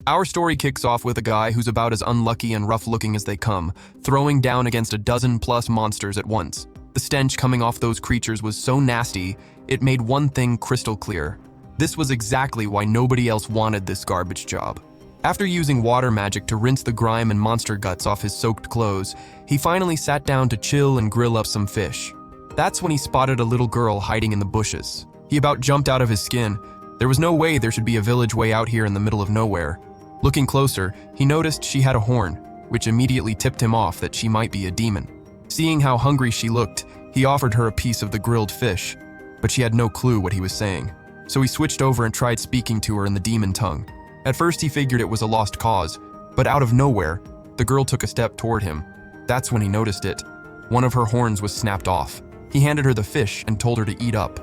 Our story kicks off with a guy who's about as unlucky and rough-looking as they come, throwing down against a dozen-plus monsters at once. The stench coming off those creatures was so nasty, it made one thing crystal clear. This was exactly why nobody else wanted this garbage job. After using water magic to rinse the grime and monster guts off his soaked clothes, he finally sat down to chill and grill up some fish. That's when he spotted a little girl hiding in the bushes. He about jumped out of his skin. There was no way there should be a village way out here in the middle of nowhere. Looking closer, he noticed she had a horn, which immediately tipped him off that she might be a demon. Seeing how hungry she looked, he offered her a piece of the grilled fish, but she had no clue what he was saying. So he switched over and tried speaking to her in the demon tongue. At first he figured it was a lost cause, but out of nowhere, the girl took a step toward him. That's when he noticed it. One of her horns was snapped off. He handed her the fish and told her to eat up.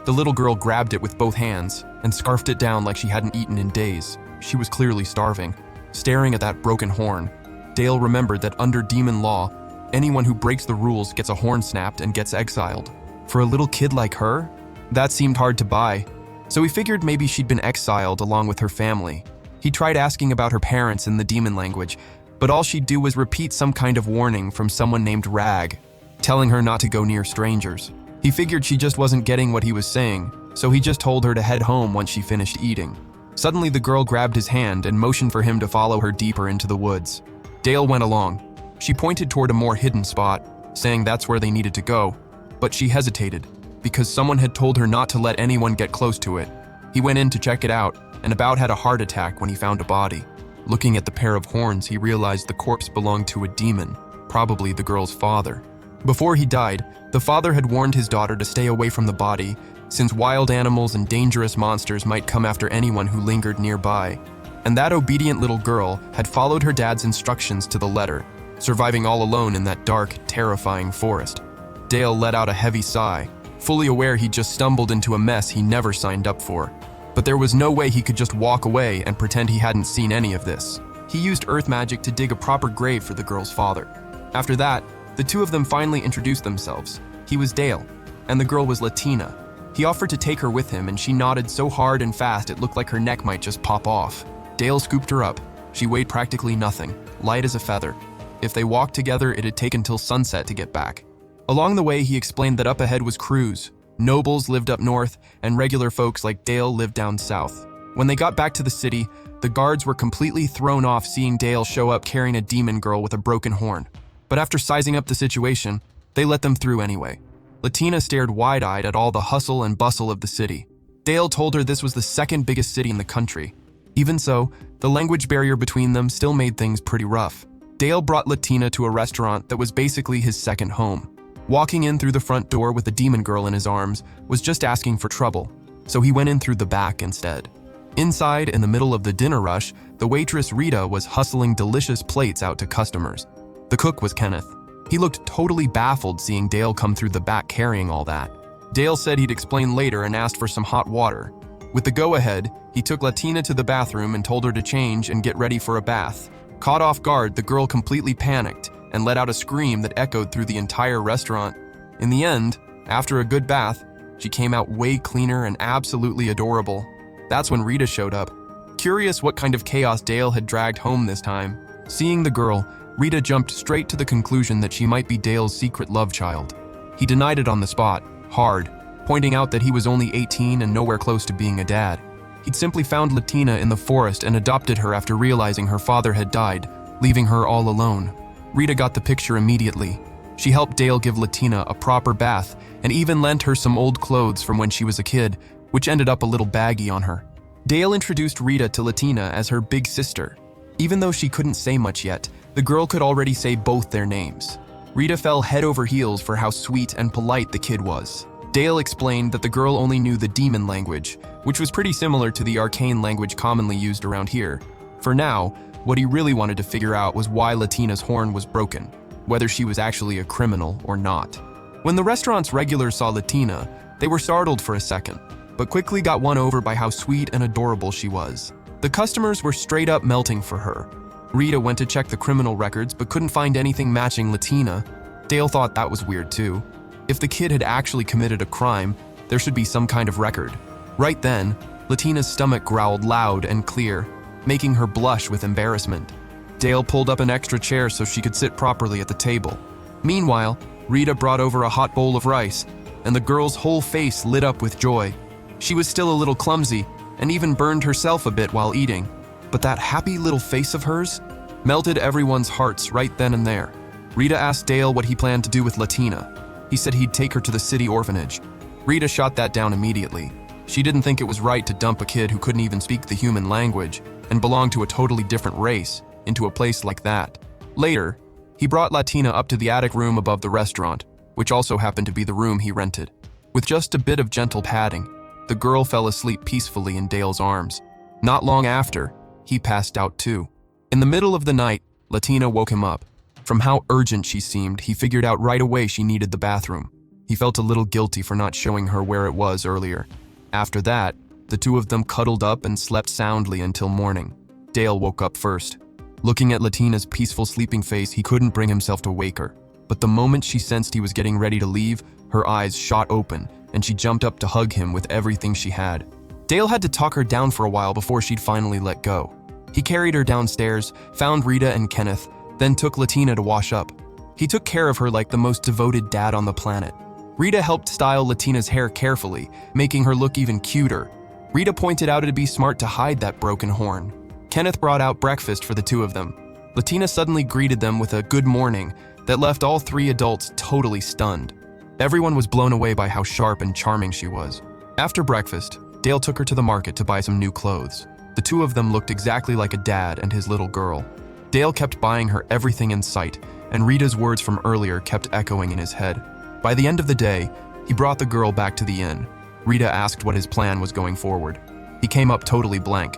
The little girl grabbed it with both hands and scarfed it down like she hadn't eaten in days. She was clearly starving. Staring at that broken horn, Dale remembered that under demon law, anyone who breaks the rules gets a horn snapped and gets exiled. For a little kid like her, that seemed hard to buy. So he figured maybe she'd been exiled along with her family. He tried asking about her parents in the demon language, but all she'd do was repeat some kind of warning from someone named Rag, telling her not to go near strangers. He figured she just wasn't getting what he was saying, so he just told her to head home once she finished eating. Suddenly the girl grabbed his hand and motioned for him to follow her deeper into the woods. Dale went along. She pointed toward a more hidden spot, saying that's where they needed to go, but she hesitated, because someone had told her not to let anyone get close to it. He went in to check it out, and about had a heart attack when he found a body. Looking at the pair of horns, he realized the corpse belonged to a demon, probably the girl's father. Before he died, the father had warned his daughter to stay away from the body, since wild animals and dangerous monsters might come after anyone who lingered nearby. And that obedient little girl had followed her dad's instructions to the letter, surviving all alone in that dark, terrifying forest. Dale let out a heavy sigh, fully aware he'd just stumbled into a mess he never signed up for. But there was no way he could just walk away and pretend he hadn't seen any of this. He used earth magic to dig a proper grave for the girl's father. After that, the two of them finally introduced themselves. He was Dale, and the girl was Latina. He offered to take her with him, and she nodded so hard and fast it looked like her neck might just pop off. Dale scooped her up. She weighed practically nothing, light as a feather. If they walked together, it'd take until sunset to get back. Along the way, he explained that up ahead was Cruz. Nobles lived up north, and regular folks like Dale lived down south. When they got back to the city, the guards were completely thrown off seeing Dale show up carrying a demon girl with a broken horn. But after sizing up the situation, they let them through anyway. Latina stared wide-eyed at all the hustle and bustle of the city. Dale told her this was the second biggest city in the country. Even so, the language barrier between them still made things pretty rough. Dale brought Latina to a restaurant that was basically his second home. Walking in through the front door with the demon girl in his arms was just asking for trouble, so he went in through the back instead. Inside, in the middle of the dinner rush, the waitress Rita was hustling delicious plates out to customers. The cook was Kenneth. He looked totally baffled seeing Dale come through the back carrying all that. Dale said he'd explain later and asked for some hot water. With the go-ahead, he took Latina to the bathroom and told her to change and get ready for a bath. Caught off guard, the girl completely panicked and let out a scream that echoed through the entire restaurant. In the end, after a good bath, she came out way cleaner and absolutely adorable. That's when Rita showed up. Curious what kind of chaos Dale had dragged home this time. Seeing the girl, Rita jumped straight to the conclusion that she might be Dale's secret love child. He denied it on the spot, hard, pointing out that he was only 18 and nowhere close to being a dad. He'd simply found Latina in the forest and adopted her after realizing her father had died, leaving her all alone. Rita got the picture immediately. She helped Dale give Latina a proper bath and even lent her some old clothes from when she was a kid, which ended up a little baggy on her. Dale introduced Rita to Latina as her big sister. Even though she couldn't say much yet, the girl could already say both their names. Rita fell head over heels for how sweet and polite the kid was. Dale explained that the girl only knew the demon language, which was pretty similar to the arcane language commonly used around here. For now, what he really wanted to figure out was why Latina's horn was broken, whether she was actually a criminal or not. When the restaurant's regulars saw Latina, they were startled for a second, but quickly got won over by how sweet and adorable she was. The customers were straight up melting for her. Rita went to check the criminal records but couldn't find anything matching Latina. Dale thought that was weird too. If the kid had actually committed a crime, there should be some kind of record. Right then, Latina's stomach growled loud and clear. making her blush with embarrassment. Dale pulled up an extra chair so she could sit properly at the table. Meanwhile, Rita brought over a hot bowl of rice, and the girl's whole face lit up with joy. She was still a little clumsy and even burned herself a bit while eating, but that happy little face of hers melted everyone's hearts right then and there. Rita asked Dale what he planned to do with Latina. He said he'd take her to the city orphanage. Rita shot that down immediately. She didn't think it was right to dump a kid who couldn't even speak the human language and belonged to a totally different race into a place like that. Later, he brought Latina up to the attic room above the restaurant, which also happened to be the room he rented. With just a bit of gentle patting, the girl fell asleep peacefully in Dale's arms. Not long after, he passed out too. In the middle of the night, Latina woke him up. From how urgent she seemed, he figured out right away she needed the bathroom. He felt a little guilty for not showing her where it was earlier. After that, the two of them cuddled up and slept soundly until morning. Dale woke up first. Looking at Latina's peaceful sleeping face, he couldn't bring himself to wake her. But the moment she sensed he was getting ready to leave, her eyes shot open, and she jumped up to hug him with everything she had. Dale had to talk her down for a while before she'd finally let go. He carried her downstairs, found Rita and Kenneth, then took Latina to wash up. He took care of her like the most devoted dad on the planet. Rita helped style Latina's hair carefully, making her look even cuter. Rita pointed out it'd be smart to hide that broken horn. Kenneth brought out breakfast for the two of them. Latina suddenly greeted them with a good morning that left all three adults totally stunned. Everyone was blown away by how sharp and charming she was. After breakfast, Dale took her to the market to buy some new clothes. The two of them looked exactly like a dad and his little girl. Dale kept buying her everything in sight, and Rita's words from earlier kept echoing in his head. By the end of the day, he brought the girl back to the inn. Rita asked what his plan was going forward. He came up totally blank.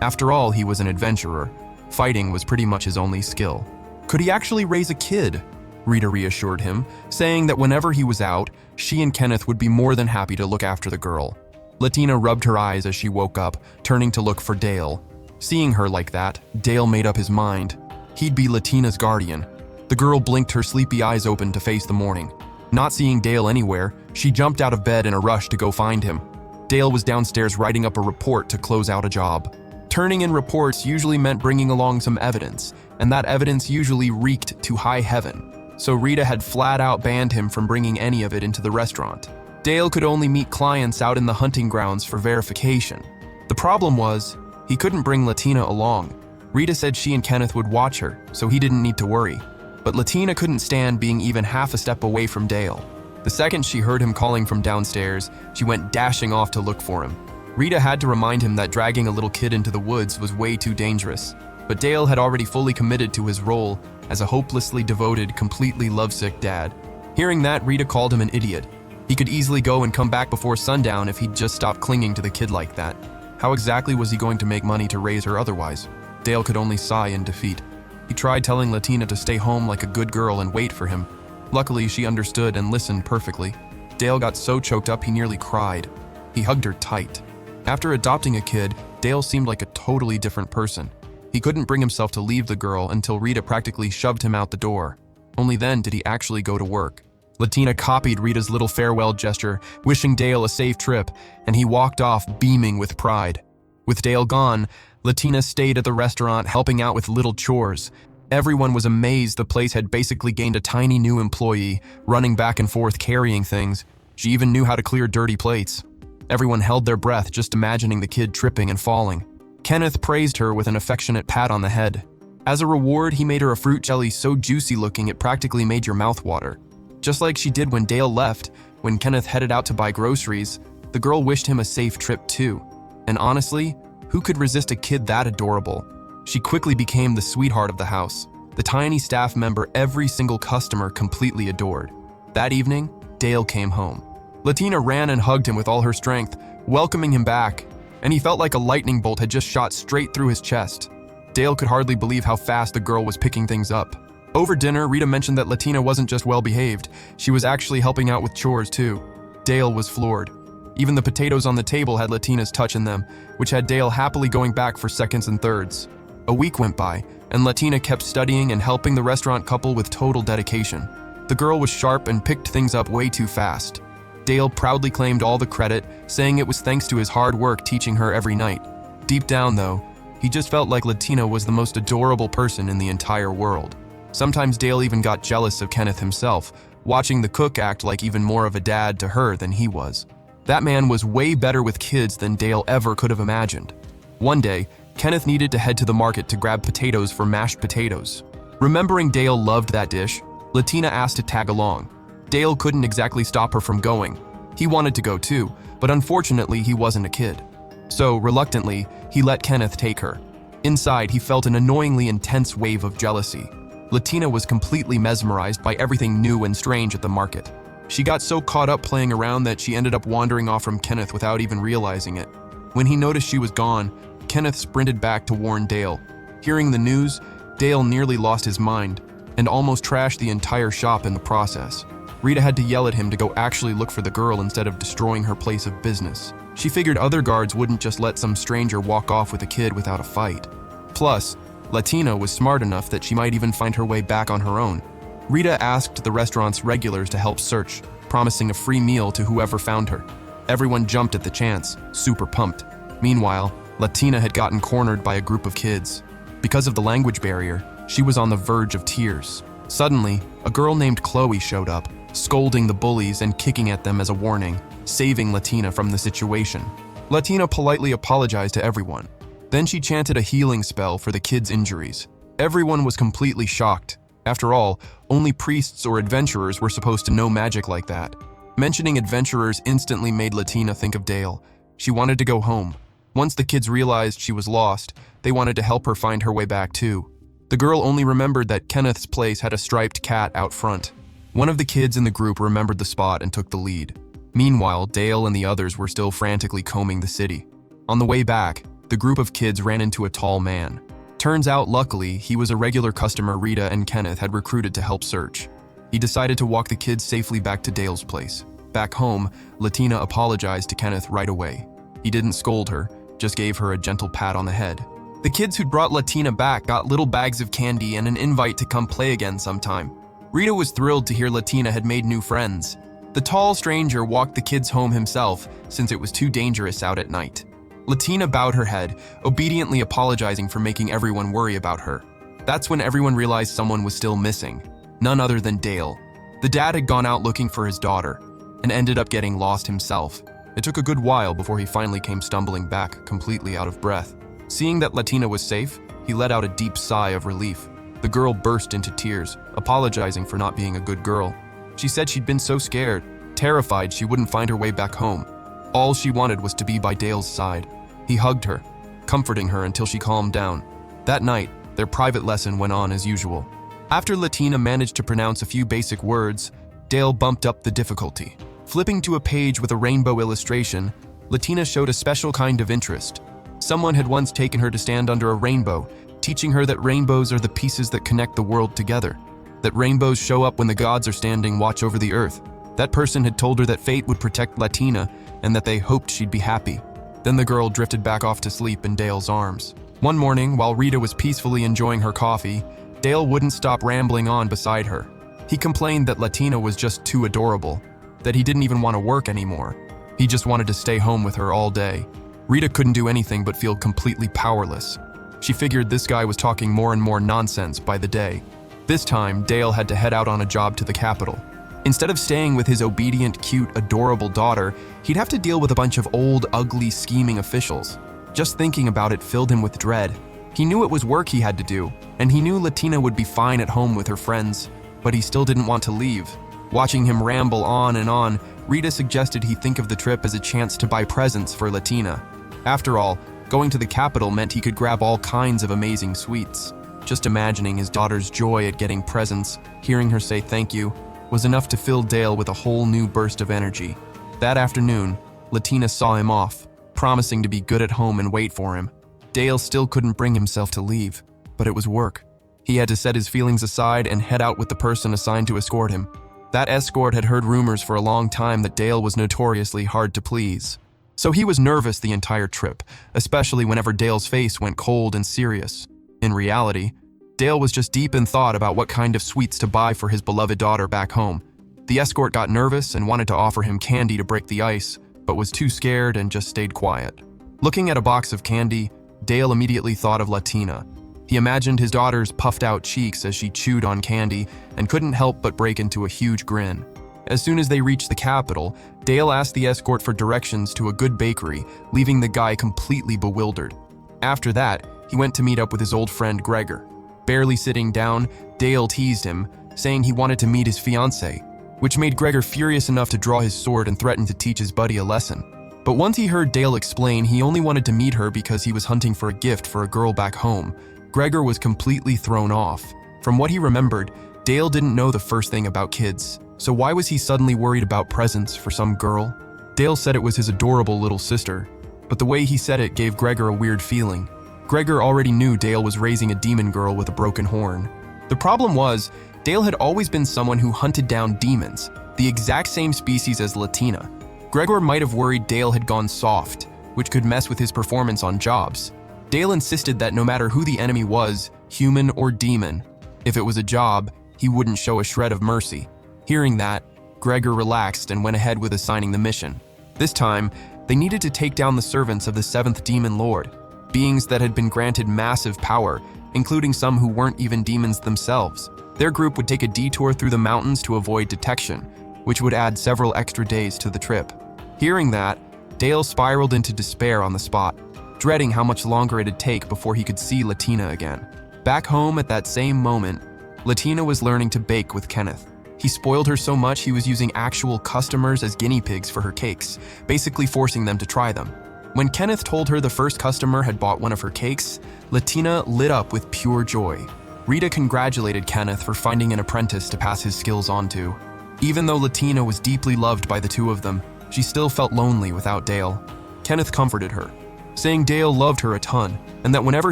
After all, he was an adventurer. Fighting was pretty much his only skill. Could he actually raise a kid? Rita reassured him, saying that whenever he was out, she and Kenneth would be more than happy to look after the girl. Latina rubbed her eyes as she woke up, turning to look for Dale. Seeing her like that, Dale made up his mind. He'd be Latina's guardian. The girl blinked her sleepy eyes open to face the morning. Not seeing Dale anywhere, she jumped out of bed in a rush to go find him. Dale was downstairs writing up a report to close out a job. Turning in reports usually meant bringing along some evidence, and that evidence usually reeked to high heaven. So Rita had flat out banned him from bringing any of it into the restaurant. Dale could only meet clients out in the hunting grounds for verification. The problem was, he couldn't bring Latina along. Rita said she and Kenneth would watch her, so he didn't need to worry. But Latina couldn't stand being even half a step away from Dale. The second she heard him calling from downstairs, she went dashing off to look for him. Rita had to remind him that dragging a little kid into the woods was way too dangerous. But Dale had already fully committed to his role as a hopelessly devoted, completely lovesick dad. Hearing that, Rita called him an idiot. He could easily go and come back before sundown if he'd just stopped clinging to the kid like that. How exactly was he going to make money to raise her otherwise? Dale could only sigh in defeat. He tried telling Latina to stay home like a good girl and wait for him. Luckily, she understood and listened perfectly. Dale got so choked up he nearly cried. He hugged her tight. After adopting a kid, Dale seemed like a totally different person. He couldn't bring himself to leave the girl until Rita practically shoved him out the door. Only then did he actually go to work. Latina copied Rita's little farewell gesture, wishing Dale a safe trip, and he walked off beaming with pride. With Dale gone, Latina stayed at the restaurant helping out with little chores. Everyone was amazed the place had basically gained a tiny new employee, running back and forth carrying things. She even knew how to clear dirty plates. Everyone held their breath just imagining the kid tripping and falling. Kenneth praised her with an affectionate pat on the head. As a reward, he made her a fruit jelly so juicy looking it practically made your mouth water. Just like she did when Dale left, when Kenneth headed out to buy groceries, the girl wished him a safe trip too. And honestly, who could resist a kid that adorable? She quickly became the sweetheart of the house, the tiny staff member every single customer completely adored. That evening, Dale came home. Latina ran and hugged him with all her strength, welcoming him back, and he felt like a lightning bolt had just shot straight through his chest. Dale could hardly believe how fast the girl was picking things up. Over dinner, Rita mentioned that Latina wasn't just well-behaved, she was actually helping out with chores too. Dale was floored. Even the potatoes on the table had Latina's touch in them, which had Dale happily going back for seconds and thirds. A week went by, and Latina kept studying and helping the restaurant couple with total dedication. The girl was sharp and picked things up way too fast. Dale proudly claimed all the credit, saying it was thanks to his hard work teaching her every night. Deep down, though, He just felt like Latina was the most adorable person in the entire world. Sometimes Dale even got jealous of Kenneth himself, watching the cook act like even more of a dad to her than he was. That man was way better with kids than Dale ever could have imagined. One day, Kenneth needed to head to the market to grab potatoes for mashed potatoes. Remembering Dale loved that dish, Latina asked to tag along. Dale couldn't exactly stop her from going. He wanted to go too, but unfortunately he wasn't a kid. So, reluctantly, he let Kenneth take her. Inside, he felt an annoyingly intense wave of jealousy. Latina was completely mesmerized by everything new and strange at the market. She got so caught up playing around that she ended up wandering off from Kenneth without even realizing it. When he noticed she was gone, Kenneth sprinted back to warn Dale. Hearing the news, Dale nearly lost his mind and almost trashed the entire shop in the process. Rita had to yell at him to go actually look for the girl instead of destroying her place of business. She figured other guards wouldn't just let some stranger walk off with a kid without a fight. Plus, Latina was smart enough that she might even find her way back on her own. Rita asked the restaurant's regulars to help search, promising a free meal to whoever found her. Everyone jumped at the chance, super pumped. Meanwhile, Latina had gotten cornered by a group of kids. Because of the language barrier, she was on the verge of tears. Suddenly, a girl named Chloe showed up, scolding the bullies and kicking at them as a warning, saving Latina from the situation. Latina politely apologized to everyone. Then she chanted a healing spell for the kids' injuries. Everyone was completely shocked. After all, only priests or adventurers were supposed to know magic like that. Mentioning adventurers instantly made Latina think of Dale. She wanted to go home. Once the kids realized she was lost, they wanted to help her find her way back too. The girl only remembered that Kenneth's place had a striped cat out front. One of the kids in the group remembered the spot and took the lead. Meanwhile, Dale and the others were still frantically combing the city. On the way back, the group of kids ran into a tall man. Turns out, luckily, he was a regular customer Rita and Kenneth had recruited to help search. He decided to walk the kids safely back to Dale's place. Back home, Latina apologized to Kenneth right away. He didn't scold her, just gave her a gentle pat on the head. The kids who'd brought Latina back got little bags of candy and an invite to come play again sometime. Rita was thrilled to hear Latina had made new friends. The tall stranger walked the kids home himself since it was too dangerous out at night. Latina bowed her head, obediently apologizing for making everyone worry about her. That's when everyone realized someone was still missing, none other than Dale. The dad had gone out looking for his daughter and ended up getting lost himself. It took a good while before he finally came stumbling back, completely out of breath. Seeing that Latina was safe, he let out a deep sigh of relief. The girl burst into tears, apologizing for not being a good girl. She said she'd been so scared, terrified she wouldn't find her way back home. All she wanted was to be by Dale's side. He hugged her, comforting her until she calmed down. That night, their private lesson went on as usual. After Latina managed to pronounce a few basic words, Dale bumped up the difficulty. Flipping to a page with a rainbow illustration, Latina showed a special kind of interest. Someone had once taken her to stand under a rainbow, teaching her that rainbows are the pieces that connect the world together. That rainbows show up when the gods are standing watch over the earth. That person had told her that fate would protect Latina and that they hoped she'd be happy. Then the girl drifted back off to sleep in Dale's arms. One morning, while Rita was peacefully enjoying her coffee, Dale wouldn't stop rambling on beside her. He complained that Latina was just too adorable, that he didn't even want to work anymore. He just wanted to stay home with her all day. Rita couldn't do anything but feel completely powerless. She figured this guy was talking more and more nonsense by the day. This time, Dale had to head out on a job to the capital. Instead of staying with his obedient, cute, adorable daughter, he'd have to deal with a bunch of old, ugly, scheming officials. Just thinking about it filled him with dread. He knew it was work he had to do, and he knew Latina would be fine at home with her friends, but he still didn't want to leave. Watching him ramble on and on, Rita suggested he think of the trip as a chance to buy presents for Latina. After all, going to the capital meant he could grab all kinds of amazing sweets. Just imagining his daughter's joy at getting presents, hearing her say thank you, was enough to fill Dale with a whole new burst of energy. That afternoon, Latina saw him off, promising to be good at home and wait for him. Dale still couldn't bring himself to leave, but it was work. He had to set his feelings aside and head out with the person assigned to escort him. That escort had heard rumors for a long time that Dale was notoriously hard to please. So he was nervous the entire trip, especially whenever Dale's face went cold and serious. In reality, Dale was just deep in thought about what kind of sweets to buy for his beloved daughter back home. The escort got nervous and wanted to offer him candy to break the ice, but was too scared and just stayed quiet. Looking at a box of candy, Dale immediately thought of Latina. He imagined his daughter's puffed-out cheeks as she chewed on candy and couldn't help but break into a huge grin. As soon as they reached the capital, Dale asked the escort for directions to a good bakery, leaving the guy completely bewildered. After that, he went to meet up with his old friend Gregor. Barely sitting down, Dale teased him, saying he wanted to meet his fiancée, which made Gregor furious enough to draw his sword and threaten to teach his buddy a lesson. But once he heard Dale explain he only wanted to meet her because he was hunting for a gift for a girl back home, Gregor was completely thrown off. From what he remembered, Dale didn't know the first thing about kids, so why was he suddenly worried about presents for some girl? Dale said it was his adorable little sister, but the way he said it gave Gregor a weird feeling. Gregor already knew Dale was raising a demon girl with a broken horn. The problem was, Dale had always been someone who hunted down demons, the exact same species as Latina. Gregor might have worried Dale had gone soft, which could mess with his performance on jobs. Dale insisted that no matter who the enemy was, human or demon, if it was a job, he wouldn't show a shred of mercy. Hearing that, Gregor relaxed and went ahead with assigning the mission. This time, they needed to take down the servants of the 7th Demon Lord, beings that had been granted massive power, including some who weren't even demons themselves. Their group would take a detour through the mountains to avoid detection, which would add several extra days to the trip. Hearing that, Dale spiraled into despair on the spot, dreading how much longer it'd take before he could see Latina again. Back home at that same moment, Latina was learning to bake with Kenneth. He spoiled her so much he was using actual customers as guinea pigs for her cakes, basically forcing them to try them. When Kenneth told her the first customer had bought one of her cakes, Latina lit up with pure joy. Rita congratulated Kenneth for finding an apprentice to pass his skills on to. Even though Latina was deeply loved by the two of them, she still felt lonely without Dale. Kenneth comforted her, saying Dale loved her a ton, and that whenever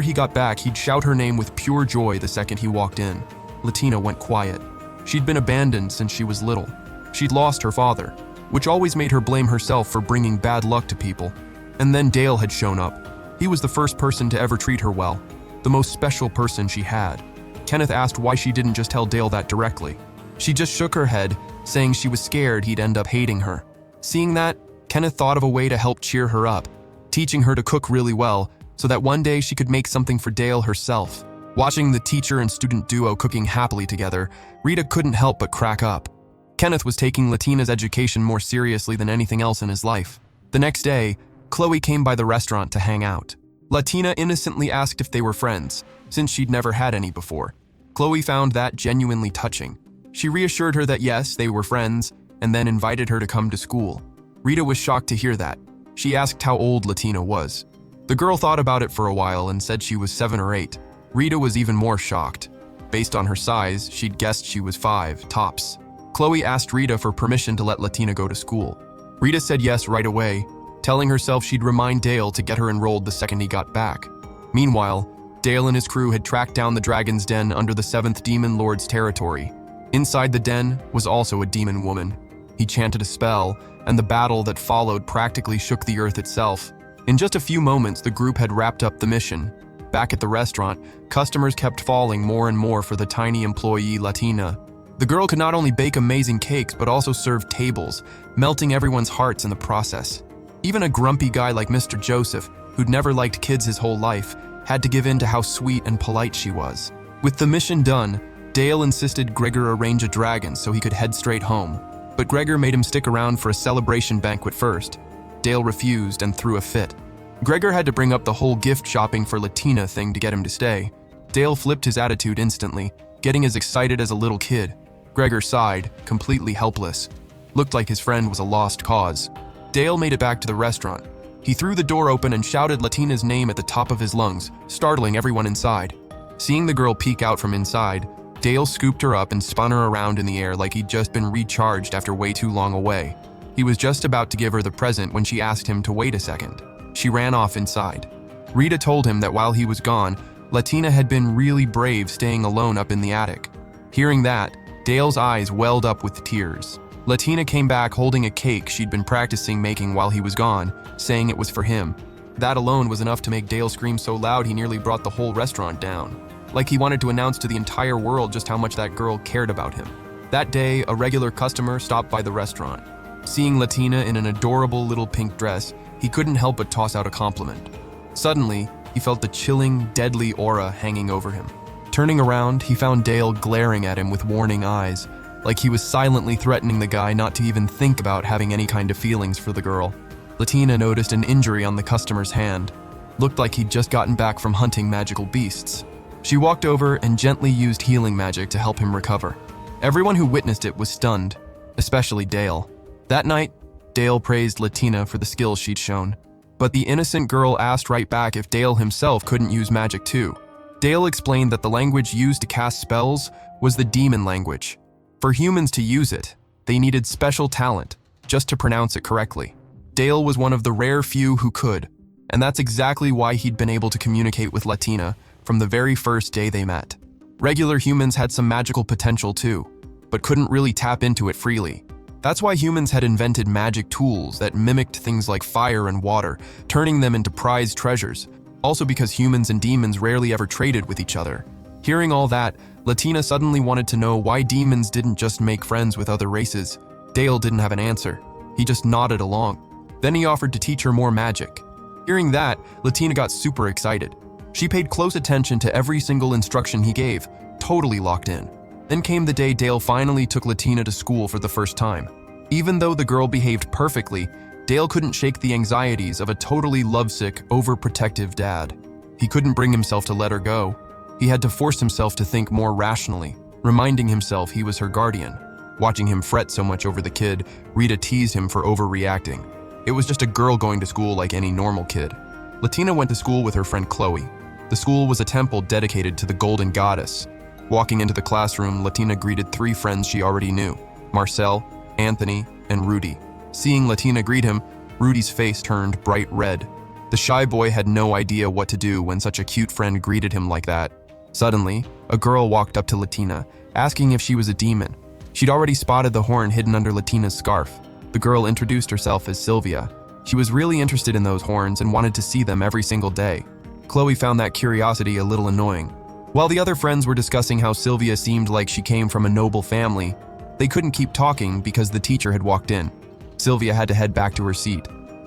he got back, he'd shout her name with pure joy the second he walked in. Latina went quiet. She'd been abandoned since she was little. She'd lost her father, which always made her blame herself for bringing bad luck to people. And then Dale had shown up. He was the first person to ever treat her well, the most special person she had. Kenneth asked why she didn't just tell Dale that directly. She just shook her head, saying she was scared he'd end up hating her. Seeing that, Kenneth thought of a way to help cheer her up, teaching her to cook really well so that one day she could make something for Dale herself. Watching the teacher and student duo cooking happily together, Rita couldn't help but crack up. Kenneth was taking Latina's education more seriously than anything else in his life. The next day, Chloe came by the restaurant to hang out. Latina innocently asked if they were friends, since she'd never had any before. Chloe found that genuinely touching. She reassured her that yes, they were friends, and then invited her to come to school. Rita was shocked to hear that. She asked how old Latina was. The girl thought about it for a while and said she was 7 or 8. Rita was even more shocked. Based on her size, she'd guessed she was 5, tops. Chloe asked Rita for permission to let Latina go to school. Rita said yes right away, telling herself she'd remind Dale to get her enrolled the second he got back. Meanwhile, Dale and his crew had tracked down the dragon's den under the 7th Demon Lord's territory. Inside the den was also a demon woman. He chanted a spell, and the battle that followed practically shook the earth itself. In just a few moments, the group had wrapped up the mission. Back at the restaurant, customers kept falling more and more for the tiny employee Latina. The girl could not only bake amazing cakes, but also serve tables, melting everyone's hearts in the process. Even a grumpy guy like Mr. Joseph, who'd never liked kids his whole life, had to give in to how sweet and polite she was. With the mission done, Dale insisted Gregor arrange a dragon so he could head straight home. But Gregor made him stick around for a celebration banquet first. Dale refused and threw a fit. Gregor had to bring up the whole gift shopping for Latina thing to get him to stay. Dale flipped his attitude instantly, getting as excited as a little kid. Gregor sighed, completely helpless. Looked like his friend was a lost cause. Dale made it back to the restaurant. He threw the door open and shouted Latina's name at the top of his lungs, startling everyone inside. Seeing the girl peek out from inside, Dale scooped her up and spun her around in the air like he'd just been recharged after way too long away. He was just about to give her the present when she asked him to wait a second. She ran off inside. Rita told him that while he was gone, Latina had been really brave staying alone up in the attic. Hearing that, Dale's eyes welled up with tears. Latina came back holding a cake she'd been practicing making while he was gone, saying it was for him. That alone was enough to make Dale scream so loud he nearly brought the whole restaurant down. Like he wanted to announce to the entire world just how much that girl cared about him. That day, a regular customer stopped by the restaurant. Seeing Latina in an adorable little pink dress, he couldn't help but toss out a compliment. Suddenly, he felt the chilling, deadly aura hanging over him. Turning around, he found Dale glaring at him with warning eyes, like he was silently threatening the guy not to even think about having any kind of feelings for the girl. Latina noticed an injury on the customer's hand. Looked like he'd just gotten back from hunting magical beasts. She walked over and gently used healing magic to help him recover. Everyone who witnessed it was stunned, especially Dale. That night, Dale praised Latina for the skills she'd shown, but the innocent girl asked right back if Dale himself couldn't use magic too. Dale explained that the language used to cast spells was the demon language. For humans to use it, they needed special talent just to pronounce it correctly. Dale was one of the rare few who could, and that's exactly why he'd been able to communicate with Latina from the very first day they met. Regular humans had some magical potential too, but couldn't really tap into it freely. That's why humans had invented magic tools that mimicked things like fire and water, turning them into prized treasures. Also because humans and demons rarely ever traded with each other. Hearing all that, Latina suddenly wanted to know why demons didn't just make friends with other races. Dale didn't have an answer. He just nodded along. Then he offered to teach her more magic. Hearing that, Latina got super excited. She paid close attention to every single instruction he gave, totally locked in. Then came the day Dale finally took Latina to school for the first time. Even though the girl behaved perfectly, Dale couldn't shake the anxieties of a totally lovesick, overprotective dad. He couldn't bring himself to let her go. He had to force himself to think more rationally, reminding himself he was her guardian. Watching him fret so much over the kid, Rita teased him for overreacting. It was just a girl going to school like any normal kid. Latina went to school with her friend Chloe. The school was a temple dedicated to the Golden Goddess. Walking into the classroom, Latina greeted 3 friends she already knew: Marcel, Anthony, and Rudy. Seeing Latina greet him, Rudy's face turned bright red. The shy boy had no idea what to do when such a cute friend greeted him like that. Suddenly, a girl walked up to Latina, asking if she was a demon. She'd already spotted the horn hidden under Latina's scarf. The girl introduced herself as Sylvia. She was really interested in those horns and wanted to see them every single day. Chloe found that curiosity a little annoying. While the other friends were discussing how Sylvia seemed like she came from a noble family, they couldn't keep talking because the teacher had walked in. Sylvia had to head back to her seat.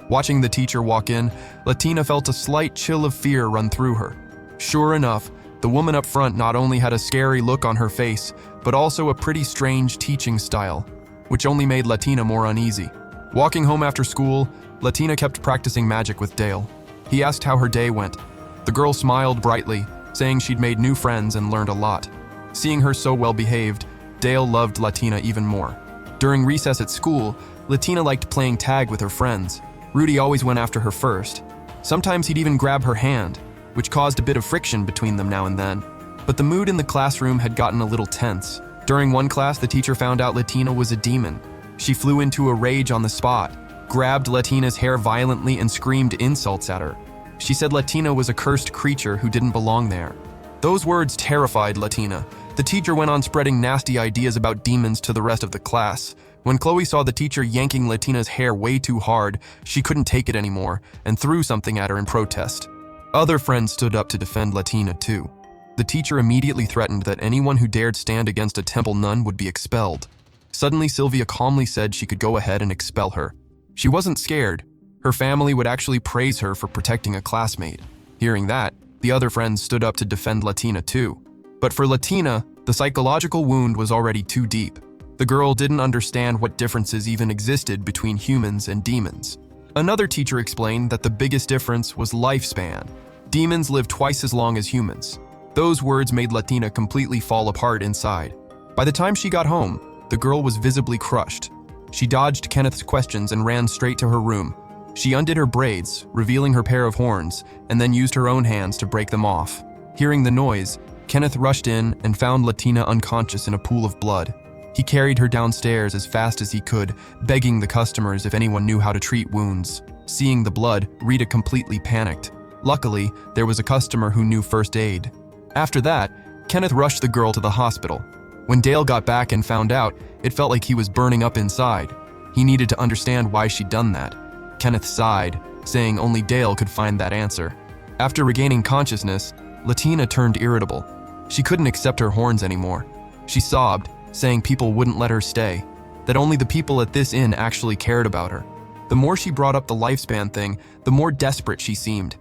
Watching the teacher walk in, Latina felt a slight chill of fear run through her. Sure enough, the woman up front not only had a scary look on her face, but also a pretty strange teaching style, which only made Latina more uneasy. Walking home after school, Latina kept practicing magic with Dale. He asked how her day went. The girl smiled brightly, saying she'd made new friends and learned a lot. Seeing her so well behaved, Dale loved Latina even more. During recess at school, Latina liked playing tag with her friends. Rudy always went after her first. Sometimes he'd even grab her hand, which caused a bit of friction between them now and then. But the mood in the classroom had gotten a little tense. During one class, the teacher found out Latina was a demon. She flew into a rage on the spot, grabbed Latina's hair violently and screamed insults at her. She said Latina was a cursed creature who didn't belong there. Those words terrified Latina. The teacher went on spreading nasty ideas about demons to the rest of the class. When Chloe saw the teacher yanking Latina's hair way too hard, she couldn't take it anymore and threw something at her in protest. Other friends stood up to defend Latina too. The teacher immediately threatened that anyone who dared stand against a temple nun would be expelled. Suddenly, Sylvia calmly said she could go ahead and expel her. She wasn't scared. Her family would actually praise her for protecting a classmate. Hearing that, the other friends stood up to defend Latina too. But for Latina, the psychological wound was already too deep. The girl didn't understand what differences even existed between humans and demons. Another teacher explained that the biggest difference was lifespan. Demons live twice as long as humans. Those words made Latina completely fall apart inside. By the time she got home, the girl was visibly crushed. She dodged Kenneth's questions and ran straight to her room. She undid her braids, revealing her pair of horns, and then used her own hands to break them off. Hearing the noise, Kenneth rushed in and found Latina unconscious in a pool of blood. He carried her downstairs as fast as he could, begging the customers if anyone knew how to treat wounds. Seeing the blood, Rita completely panicked. Luckily, there was a customer who knew first aid. After that, Kenneth rushed the girl to the hospital. When Dale got back and found out, it felt like he was burning up inside. He needed to understand why she'd done that. Kenneth sighed, saying only Dale could find that answer. After regaining consciousness, Latina turned irritable. She couldn't accept her horns anymore. She sobbed, saying people wouldn't let her stay, that only the people at this inn actually cared about her. The more she brought up the lifespan thing, the more desperate she seemed.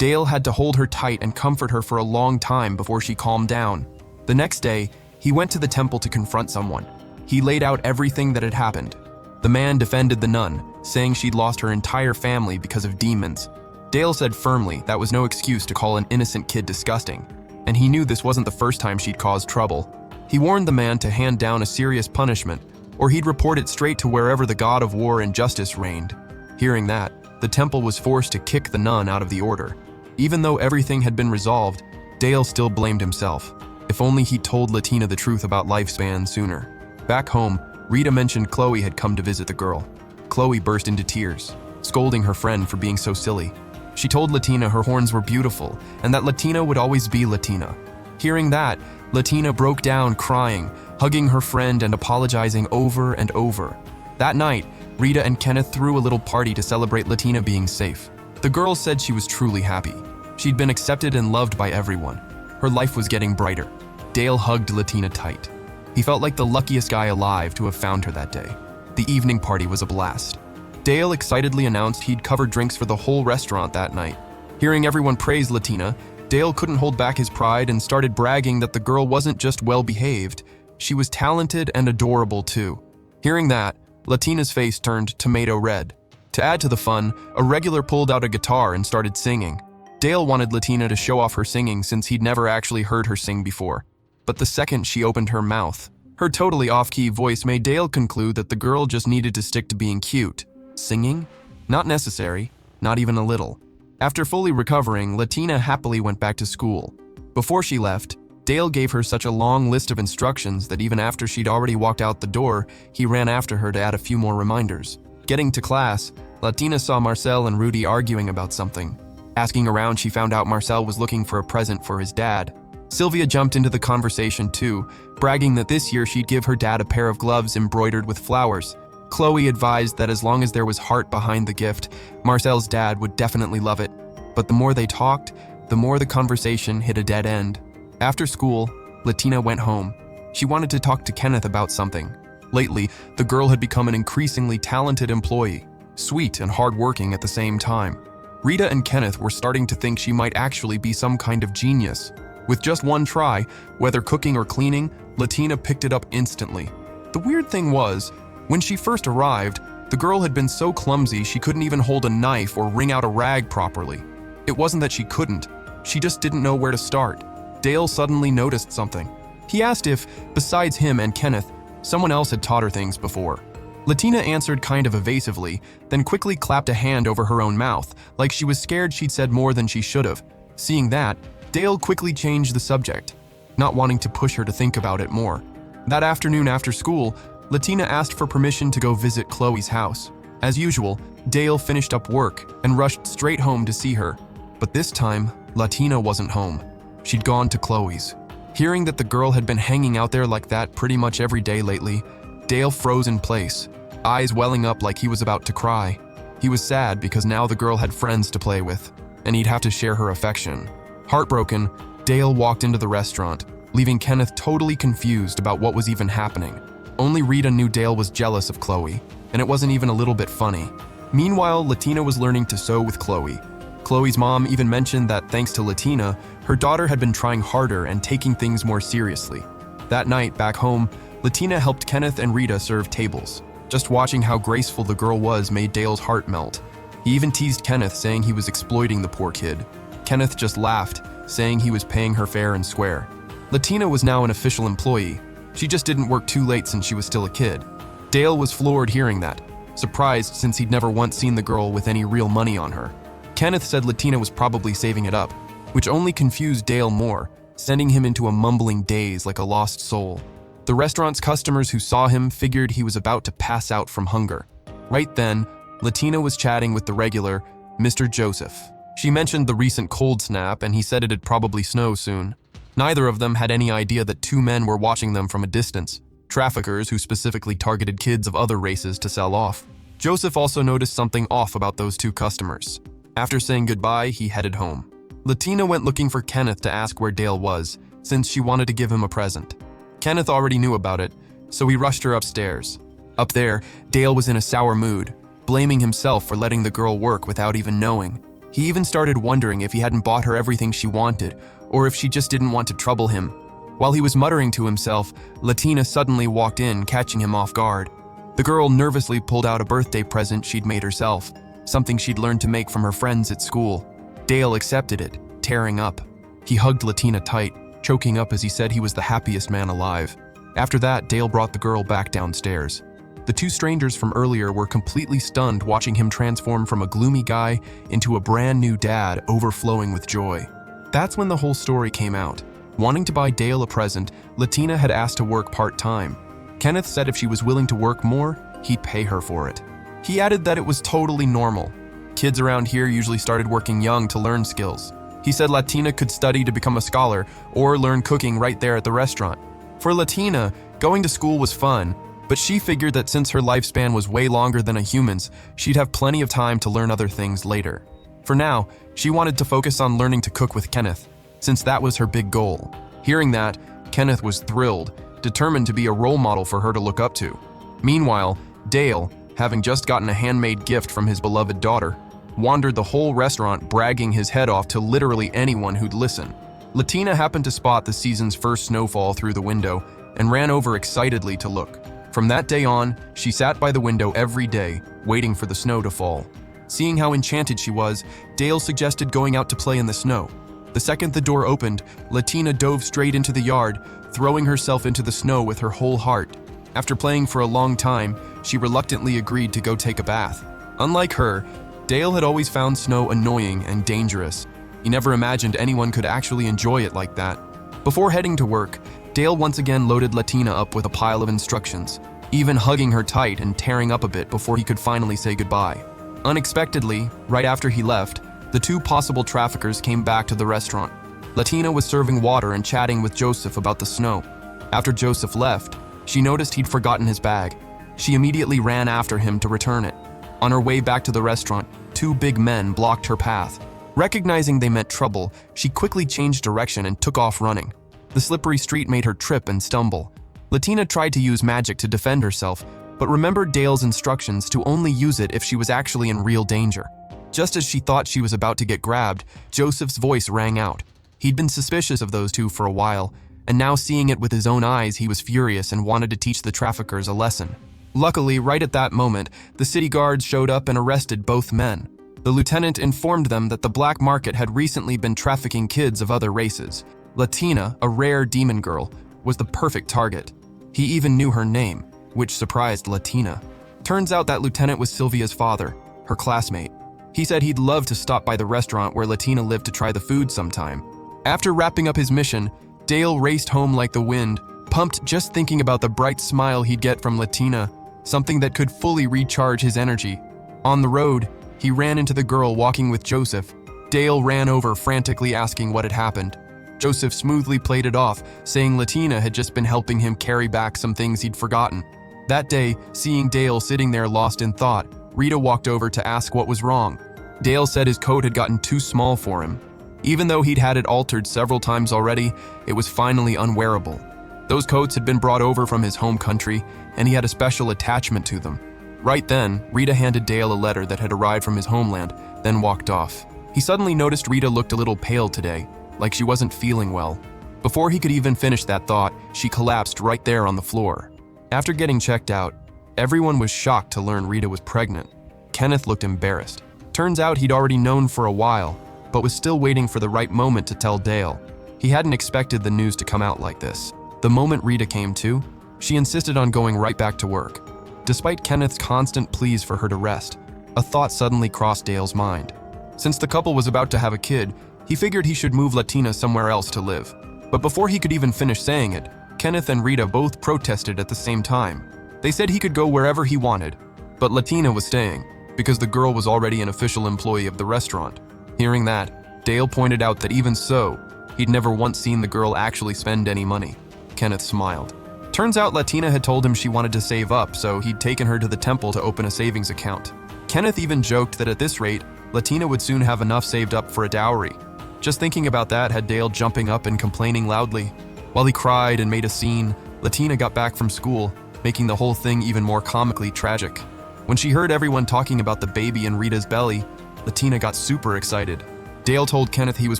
Dale had to hold her tight and comfort her for a long time before she calmed down. The next day, he went to the temple to confront someone. He laid out everything that had happened. The man defended the nun, saying she'd lost her entire family because of demons. Dale said firmly that was no excuse to call an innocent kid disgusting, and he knew this wasn't the first time she'd caused trouble. He warned the man to hand down a serious punishment, or he'd report it straight to wherever the god of war and justice reigned. Hearing that, the temple was forced to kick the nun out of the order. Even though everything had been resolved, Dale still blamed himself. If only he'd told Latina the truth about lifespan sooner. Back home, Rita mentioned Chloe had come to visit the girl. Chloe burst into tears, scolding her friend for being so silly. She told Latina her horns were beautiful and that Latina would always be Latina. Hearing that, Latina broke down crying, hugging her friend and apologizing over and over. That night, Rita and Kenneth threw a little party to celebrate Latina being safe. The girl said she was truly happy. She'd been accepted and loved by everyone. Her life was getting brighter. Dale hugged Latina tight. He felt like the luckiest guy alive to have found her that day. The evening party was a blast. Dale excitedly announced he'd covered drinks for the whole restaurant that night. Hearing everyone praise Latina, Dale couldn't hold back his pride and started bragging that the girl wasn't just well-behaved, she was talented and adorable too. Hearing that, Latina's face turned tomato red. To add to the fun, a regular pulled out a guitar and started singing. Dale wanted Latina to show off her singing since he'd never actually heard her sing before. But the second she opened her mouth, her totally off-key voice made Dale conclude that the girl just needed to stick to being cute. Singing? Not necessary, not even a little. After fully recovering, Latina happily went back to school. Before she left, Dale gave her such a long list of instructions that even after she'd already walked out the door, he ran after her to add a few more reminders. Getting to class, Latina saw Marcel and Rudy arguing about something. Asking around, she found out Marcel was looking for a present for his dad. Sylvia jumped into the conversation too, bragging that this year she'd give her dad a pair of gloves embroidered with flowers. Chloe advised that as long as there was heart behind the gift, Marcel's dad would definitely love it. But the more they talked, the more the conversation hit a dead end. After school, Latina went home. She wanted to talk to Kenneth about something. Lately, the girl had become an increasingly talented employee, sweet and hardworking at the same time. Rita and Kenneth were starting to think she might actually be some kind of genius. With just one try, whether cooking or cleaning, Latina picked it up instantly. The weird thing was, when she first arrived, the girl had been so clumsy she couldn't even hold a knife or wring out a rag properly. It wasn't that she couldn't, she just didn't know where to start. Dale suddenly noticed something. He asked if, besides him and Kenneth, someone else had taught her things before. Latina answered kind of evasively, then quickly clapped a hand over her own mouth, like she was scared she'd said more than she should have. Seeing that, Dale quickly changed the subject, not wanting to push her to think about it more. That afternoon after school, Latina asked for permission to go visit Chloe's house. As usual, Dale finished up work and rushed straight home to see her. But this time, Latina wasn't home. She'd gone to Chloe's. Hearing that the girl had been hanging out there like that pretty much every day lately, Dale froze in place, eyes welling up like he was about to cry. He was sad because now the girl had friends to play with, and he'd have to share her affection. Heartbroken, Dale walked into the restaurant, leaving Kenneth totally confused about what was even happening. Only Rita knew Dale was jealous of Chloe, and it wasn't even a little bit funny. Meanwhile, Latina was learning to sew with Chloe. Chloe's mom even mentioned that thanks to Latina, her daughter had been trying harder and taking things more seriously. That night, back home, Latina helped Kenneth and Rita serve tables. Just watching how graceful the girl was made Dale's heart melt. He even teased Kenneth, saying he was exploiting the poor kid. Kenneth just laughed, saying he was paying her fair and square. Latina was now an official employee. She just didn't work too late since she was still a kid. Dale was floored hearing that, surprised since he'd never once seen the girl with any real money on her. Kenneth said Latina was probably saving it up, which only confused Dale more, sending him into a mumbling daze like a lost soul. The restaurant's customers who saw him figured he was about to pass out from hunger. Right then, Latina was chatting with the regular, Mr. Joseph. She mentioned the recent cold snap, and he said it'd probably snow soon. Neither of them had any idea that two men were watching them from a distance, traffickers who specifically targeted kids of other races to sell off. Joseph also noticed something off about those two customers. After saying goodbye, he headed home. Latina went looking for Kenneth to ask where Dale was, since she wanted to give him a present. Kenneth already knew about it, so he rushed her upstairs. Up there, Dale was in a sour mood, blaming himself for letting the girl work without even knowing. He even started wondering if he hadn't bought her everything she wanted, or if she just didn't want to trouble him. While he was muttering to himself, Latina suddenly walked in, catching him off guard. The girl nervously pulled out a birthday present she'd made herself, something she'd learned to make from her friends at school. Dale accepted it, tearing up. He hugged Latina tight, choking up as he said he was the happiest man alive. After that, Dale brought the girl back downstairs. The two strangers from earlier were completely stunned watching him transform from a gloomy guy into a brand new dad overflowing with joy. That's when the whole story came out. Wanting to buy Dale a present, Latina had asked to work part-time. Kenneth said if she was willing to work more, he'd pay her for it. He added that it was totally normal. Kids around here usually started working young to learn skills. He said Latina could study to become a scholar or learn cooking right there at the restaurant. For Latina, going to school was fun, but she figured that since her lifespan was way longer than a human's, she'd have plenty of time to learn other things later. For now, she wanted to focus on learning to cook with Kenneth, since that was her big goal. Hearing that, Kenneth was thrilled, determined to be a role model for her to look up to. Meanwhile, Dale, having just gotten a handmade gift from his beloved daughter, wandered the whole restaurant bragging his head off to literally anyone who'd listen. Latina happened to spot the season's first snowfall through the window and ran over excitedly to look. From that day on, she sat by the window every day, waiting for the snow to fall. Seeing how enchanted she was, Dale suggested going out to play in the snow. The second the door opened, Latina dove straight into the yard, throwing herself into the snow with her whole heart. After playing for a long time, she reluctantly agreed to go take a bath. Unlike her, Dale had always found snow annoying and dangerous. He never imagined anyone could actually enjoy it like that. Before heading to work, Dale once again loaded Latina up with a pile of instructions, even hugging her tight and tearing up a bit before he could finally say goodbye. Unexpectedly, right after he left, the two possible traffickers came back to the restaurant. Latina was serving water and chatting with Joseph about the snow. After Joseph left, she noticed he'd forgotten his bag. She immediately ran after him to return it. On her way back to the restaurant, two big men blocked her path. Recognizing they meant trouble, she quickly changed direction and took off running. The slippery street made her trip and stumble. Latina tried to use magic to defend herself, but remembered Dale's instructions to only use it if she was actually in real danger. Just as she thought she was about to get grabbed, Joseph's voice rang out. He'd been suspicious of those two for a while, and now seeing it with his own eyes, he was furious and wanted to teach the traffickers a lesson. Luckily, right at that moment, the city guards showed up and arrested both men. The lieutenant informed them that the black market had recently been trafficking kids of other races. Latina, a rare demon girl, was the perfect target. He even knew her name, which surprised Latina. Turns out that lieutenant was Sylvia's father, her classmate. He said he'd love to stop by the restaurant where Latina lived to try the food sometime. After wrapping up his mission, Dale raced home like the wind, pumped just thinking about the bright smile he'd get from Latina, something that could fully recharge his energy. On the road, he ran into the girl walking with Joseph. Dale ran over frantically asking what had happened. Joseph smoothly played it off, saying Latina had just been helping him carry back some things he'd forgotten. That day, seeing Dale sitting there lost in thought, Rita walked over to ask what was wrong. Dale said his coat had gotten too small for him. Even though he'd had it altered several times already, it was finally unwearable. Those coats had been brought over from his home country, and he had a special attachment to them. Right then, Rita handed Dale a letter that had arrived from his homeland, then walked off. He suddenly noticed Rita looked a little pale today, like she wasn't feeling well. Before he could even finish that thought, she collapsed right there on the floor. After getting checked out, everyone was shocked to learn Rita was pregnant. Kenneth looked embarrassed. Turns out he'd already known for a while, but was still waiting for the right moment to tell Dale. He hadn't expected the news to come out like this. The moment Rita came to, she insisted on going right back to work. Despite Kenneth's constant pleas for her to rest, a thought suddenly crossed Dale's mind. Since the couple was about to have a kid, he figured he should move Latina somewhere else to live. But before he could even finish saying it, Kenneth and Rita both protested at the same time. They said he could go wherever he wanted, but Latina was staying, because the girl was already an official employee of the restaurant. Hearing that, Dale pointed out that even so, he'd never once seen the girl actually spend any money. Kenneth smiled. Turns out Latina had told him she wanted to save up, so he'd taken her to the temple to open a savings account. Kenneth even joked that at this rate, Latina would soon have enough saved up for a dowry. Just thinking about that had Dale jumping up and complaining loudly. While he cried and made a scene, Latina got back from school, making the whole thing even more comically tragic. When she heard everyone talking about the baby in Rita's belly, Latina got super excited. Dale told Kenneth he was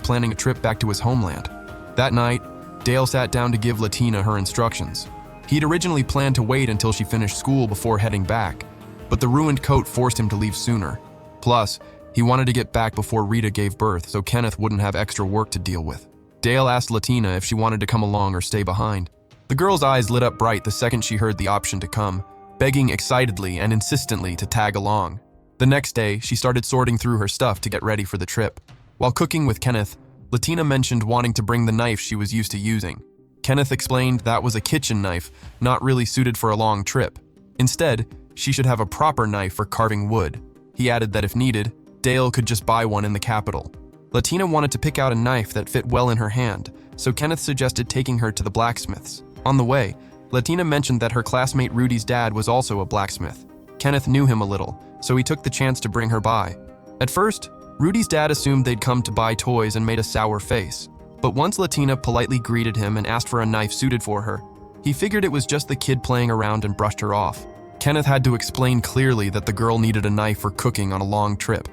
planning a trip back to his homeland. That night, Dale sat down to give Latina her instructions. He'd originally planned to wait until she finished school before heading back, but the ruined coat forced him to leave sooner. Plus, he wanted to get back before Rita gave birth so Kenneth wouldn't have extra work to deal with. Dale asked Latina if she wanted to come along or stay behind. The girl's eyes lit up bright the second she heard the option to come, begging excitedly and insistently to tag along. The next day, she started sorting through her stuff to get ready for the trip. While cooking with Kenneth, Latina mentioned wanting to bring the knife she was used to using. Kenneth explained that was a kitchen knife, not really suited for a long trip. Instead, she should have a proper knife for carving wood. He added that if needed, Dale could just buy one in the capital. Latina wanted to pick out a knife that fit well in her hand, so Kenneth suggested taking her to the blacksmith's. On the way, Latina mentioned that her classmate Rudy's dad was also a blacksmith. Kenneth knew him a little, so he took the chance to bring her by. At first, Rudy's dad assumed they'd come to buy toys and made a sour face. But once Latina politely greeted him and asked for a knife suited for her, he figured it was just the kid playing around and brushed her off. Kenneth had to explain clearly that the girl needed a knife for cooking on a long trip.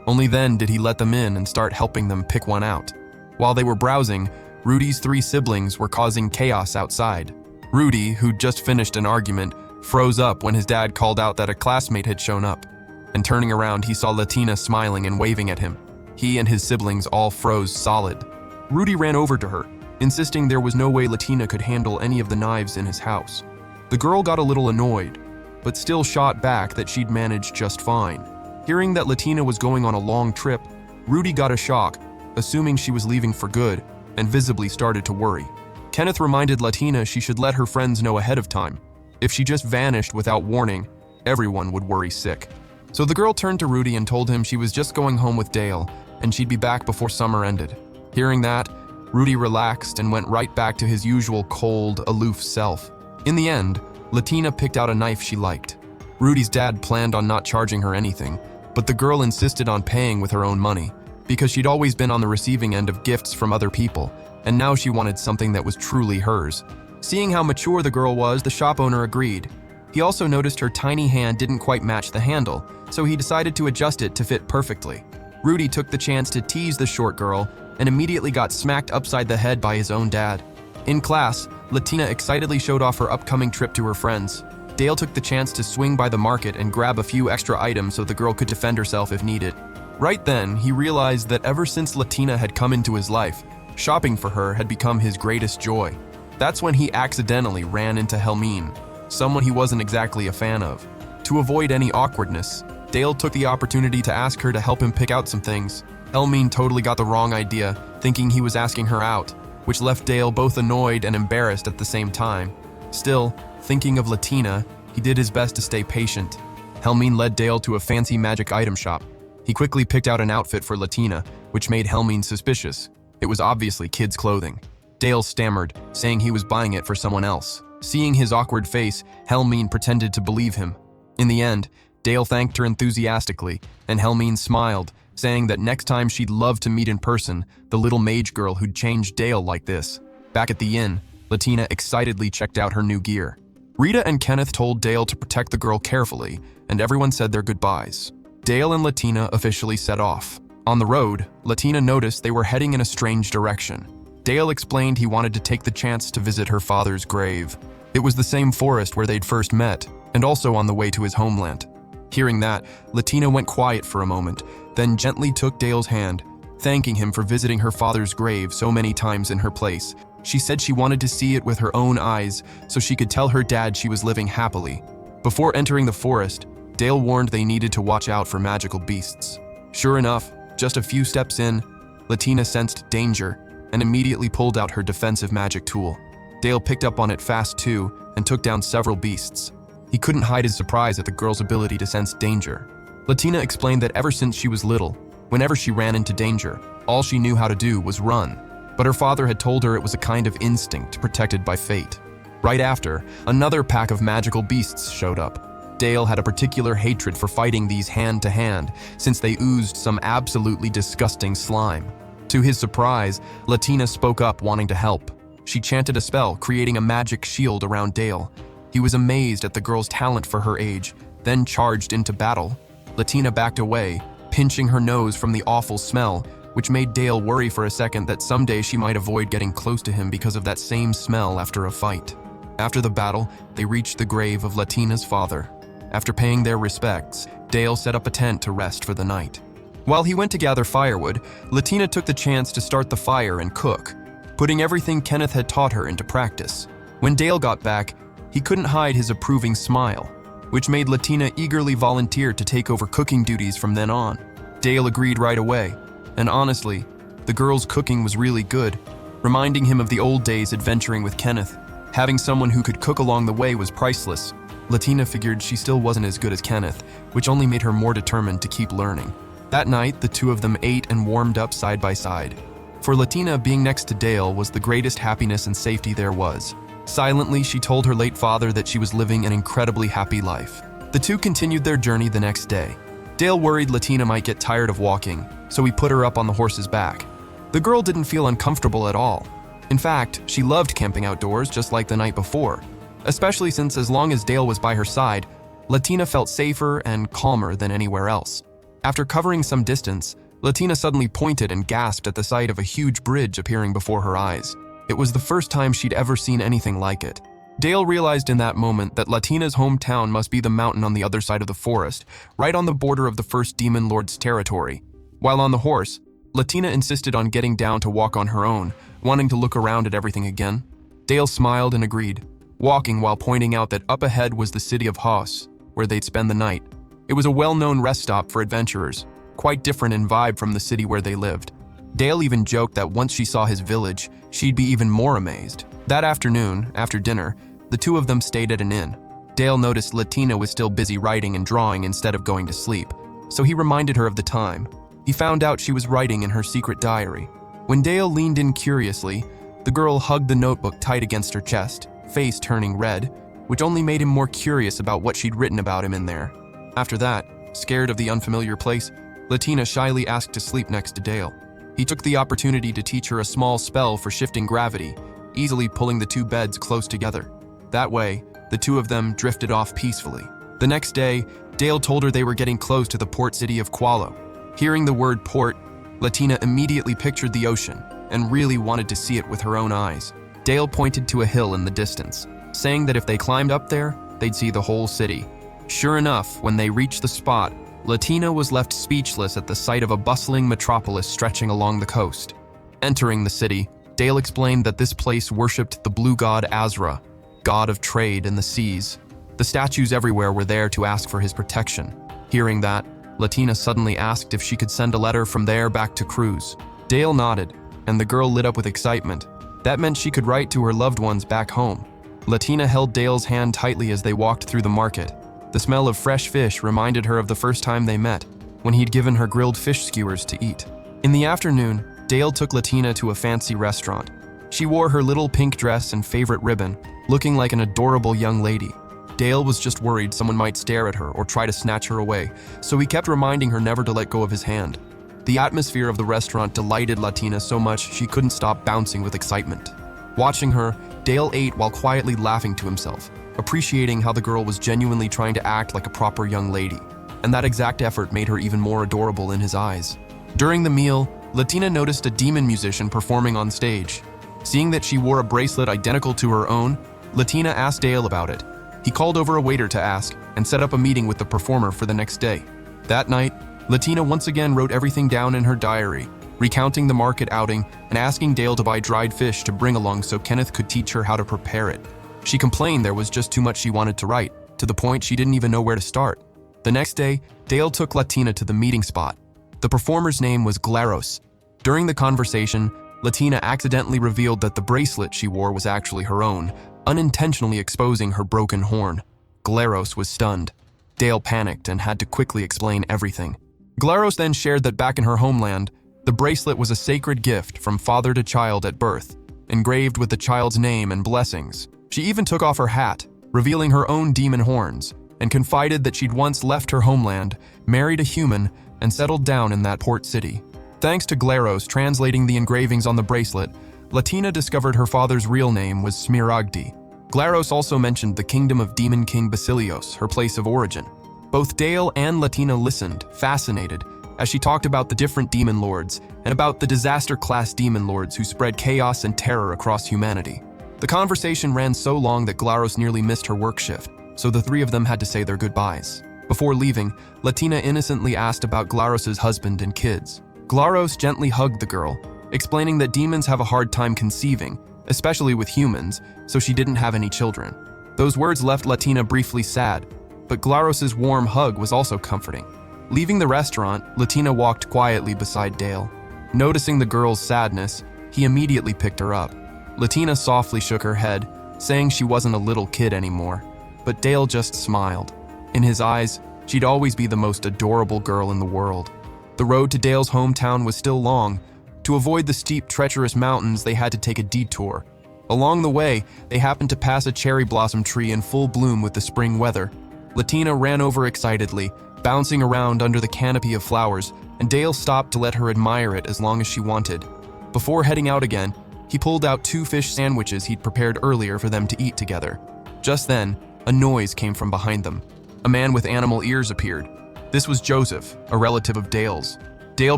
Only then did he let them in and start helping them pick one out. While they were browsing, Rudy's 3 siblings were causing chaos outside. Rudy, who'd just finished an argument, froze up when his dad called out that a classmate had shown up. And turning around, he saw Latina smiling and waving at him. He and his siblings all froze solid. Rudy ran over to her, insisting there was no way Latina could handle any of the knives in his house. The girl got a little annoyed, but still shot back that she'd managed just fine. Hearing that Latina was going on a long trip, Rudy got a shock, assuming she was leaving for good, and visibly started to worry. Kenneth reminded Latina she should let her friends know ahead of time. If she just vanished without warning, everyone would worry sick. So the girl turned to Rudy and told him she was just going home with Dale, and she'd be back before summer ended. Hearing that, Rudy relaxed and went right back to his usual cold, aloof self. In the end, Latina picked out a knife she liked. Rudy's dad planned on not charging her anything, but the girl insisted on paying with her own money, because she'd always been on the receiving end of gifts from other people, and now she wanted something that was truly hers. Seeing how mature the girl was, the shop owner agreed. He also noticed her tiny hand didn't quite match the handle, so he decided to adjust it to fit perfectly. Rudy took the chance to tease the short girl and immediately got smacked upside the head by his own dad. In class, Latina excitedly showed off her upcoming trip to her friends. Dale took the chance to swing by the market and grab a few extra items so the girl could defend herself if needed. Right then, he realized that ever since Latina had come into his life, shopping for her had become his greatest joy. That's when he accidentally ran into Helmine, someone he wasn't exactly a fan of. To avoid any awkwardness, Dale took the opportunity to ask her to help him pick out some things. Helmine totally got the wrong idea, thinking he was asking her out, which left Dale both annoyed and embarrassed at the same time. Still, thinking of Latina, he did his best to stay patient. Helmine led Dale to a fancy magic item shop. He quickly picked out an outfit for Latina, which made Helmine suspicious. It was obviously kids' clothing. Dale stammered, saying he was buying it for someone else. Seeing his awkward face, Helmine pretended to believe him. In the end, Dale thanked her enthusiastically, and Helmine smiled, saying that next time she'd love to meet in person the little mage girl who'd changed Dale like this. Back at the inn, Latina excitedly checked out her new gear. Rita and Kenneth told Dale to protect the girl carefully, and everyone said their goodbyes. Dale and Latina officially set off. On the road, Latina noticed they were heading in a strange direction. Dale explained he wanted to take the chance to visit her father's grave. It was the same forest where they'd first met, and also on the way to his homeland. Hearing that, Latina went quiet for a moment, then gently took Dale's hand, thanking him for visiting her father's grave so many times in her place. She said she wanted to see it with her own eyes so she could tell her dad she was living happily. Before entering the forest, Dale warned they needed to watch out for magical beasts. Sure enough, just a few steps in, Latina sensed danger and immediately pulled out her defensive magic tool. Dale picked up on it fast too and took down several beasts. He couldn't hide his surprise at the girl's ability to sense danger. Latina explained that ever since she was little, whenever she ran into danger, all she knew how to do was run. But her father had told her it was a kind of instinct protected by fate. Right after, another pack of magical beasts showed up. Dale had a particular hatred for fighting these hand-to-hand, since they oozed some absolutely disgusting slime. To his surprise, Latina spoke up wanting to help. She chanted a spell, creating a magic shield around Dale. He was amazed at the girl's talent for her age, then charged into battle. Latina backed away, pinching her nose from the awful smell, which made Dale worry for a second that someday she might avoid getting close to him because of that same smell after a fight. After the battle, they reached the grave of Latina's father. After paying their respects, Dale set up a tent to rest for the night. While he went to gather firewood, Latina took the chance to start the fire and cook, putting everything Kenneth had taught her into practice. When Dale got back, he couldn't hide his approving smile, which made Latina eagerly volunteer to take over cooking duties from then on. Dale agreed right away, and honestly, the girl's cooking was really good, reminding him of the old days adventuring with Kenneth. Having someone who could cook along the way was priceless. Latina figured she still wasn't as good as Kenneth, which only made her more determined to keep learning. That night, the two of them ate and warmed up side by side. For Latina, being next to Dale was the greatest happiness and safety there was. Silently, she told her late father that she was living an incredibly happy life. The two continued their journey the next day. Dale worried Latina might get tired of walking, so he put her up on the horse's back. The girl didn't feel uncomfortable at all. In fact, she loved camping outdoors just like the night before, especially since as long as Dale was by her side, Latina felt safer and calmer than anywhere else. After covering some distance, Latina suddenly pointed and gasped at the sight of a huge bridge appearing before her eyes. It was the first time she'd ever seen anything like it. Dale realized in that moment that Latina's hometown must be the mountain on the other side of the forest, right on the border of the first demon lord's territory. While on the horse, Latina insisted on getting down to walk on her own, wanting to look around at everything again. Dale smiled and agreed, walking while pointing out that up ahead was the city of Haas, where they'd spend the night. It was a well-known rest stop for adventurers, quite different in vibe from the city where they lived. Dale even joked that once she saw his village, she'd be even more amazed. That afternoon, after dinner, the two of them stayed at an inn. Dale noticed Latina was still busy writing and drawing instead of going to sleep, so he reminded her of the time. He found out she was writing in her secret diary. When Dale leaned in curiously, the girl hugged the notebook tight against her chest, face turning red, which only made him more curious about what she'd written about him in there. After that, scared of the unfamiliar place, Latina shyly asked to sleep next to Dale. He took the opportunity to teach her a small spell for shifting gravity, easily pulling the two beds close together. That way, the two of them drifted off peacefully. The next day, Dale told her they were getting close to the port city of Qualo. Hearing the word port, Latina immediately pictured the ocean and really wanted to see it with her own eyes. Dale pointed to a hill in the distance, saying that if they climbed up there, they'd see the whole city. Sure enough, when they reached the spot, Latina was left speechless at the sight of a bustling metropolis stretching along the coast. Entering the city, Dale explained that this place worshipped the blue god Azra, god of trade and the seas. The statues everywhere were there to ask for his protection. Hearing that, Latina suddenly asked if she could send a letter from there back to Cruz. Dale nodded, and the girl lit up with excitement. That meant she could write to her loved ones back home. Latina held Dale's hand tightly as they walked through the market. The smell of fresh fish reminded her of the first time they met, when he'd given her grilled fish skewers to eat. In the afternoon, Dale took Latina to a fancy restaurant. She wore her little pink dress and favorite ribbon, looking like an adorable young lady. Dale was just worried someone might stare at her or try to snatch her away, so he kept reminding her never to let go of his hand. The atmosphere of the restaurant delighted Latina so much she couldn't stop bouncing with excitement. Watching her, Dale ate while quietly laughing to himself, appreciating how the girl was genuinely trying to act like a proper young lady, and that exact effort made her even more adorable in his eyes. During the meal, Latina noticed a demon musician performing on stage. Seeing that she wore a bracelet identical to her own, Latina asked Dale about it. He called over a waiter to ask and set up a meeting with the performer for the next day. That night, Latina once again wrote everything down in her diary, recounting the market outing and asking Dale to buy dried fish to bring along so Kenneth could teach her how to prepare it. She complained there was just too much she wanted to write, to the point she didn't even know where to start. The next day, Dale took Latina to the meeting spot. The performer's name was Glaros. During the conversation, Latina accidentally revealed that the bracelet she wore was actually her own, unintentionally exposing her broken horn. Glaros was stunned. Dale panicked and had to quickly explain everything. Glaros then shared that back in her homeland, the bracelet was a sacred gift from father to child at birth, engraved with the child's name and blessings. She even took off her hat, revealing her own demon horns, and confided that she'd once left her homeland, married a human, and settled down in that port city. Thanks to Glaros translating the engravings on the bracelet, Latina discovered her father's real name was Smiragdi. Glaros also mentioned the kingdom of Demon King Basilios, her place of origin. Both Dale and Latina listened, fascinated, as she talked about the different demon lords and about the disaster-class demon lords who spread chaos and terror across humanity. The conversation ran so long that Glaros nearly missed her work shift, so the three of them had to say their goodbyes. Before leaving, Latina innocently asked about Glaros' husband and kids. Glaros gently hugged the girl, explaining that demons have a hard time conceiving, especially with humans, so she didn't have any children. Those words left Latina briefly sad, but Glaros' warm hug was also comforting. Leaving the restaurant, Latina walked quietly beside Dale. Noticing the girl's sadness, he immediately picked her up. Latina softly shook her head, saying she wasn't a little kid anymore, but Dale just smiled. In his eyes, she'd always be the most adorable girl in the world. The road to Dale's hometown was still long. To avoid the steep, treacherous mountains, they had to take a detour. Along the way, they happened to pass a cherry blossom tree in full bloom with the spring weather. Latina ran over excitedly, bouncing around under the canopy of flowers, and Dale stopped to let her admire it as long as she wanted. Before heading out again, he pulled out 2 fish sandwiches he'd prepared earlier for them to eat together. Just then, a noise came from behind them. A man with animal ears appeared. This was Joseph, a relative of Dale's. Dale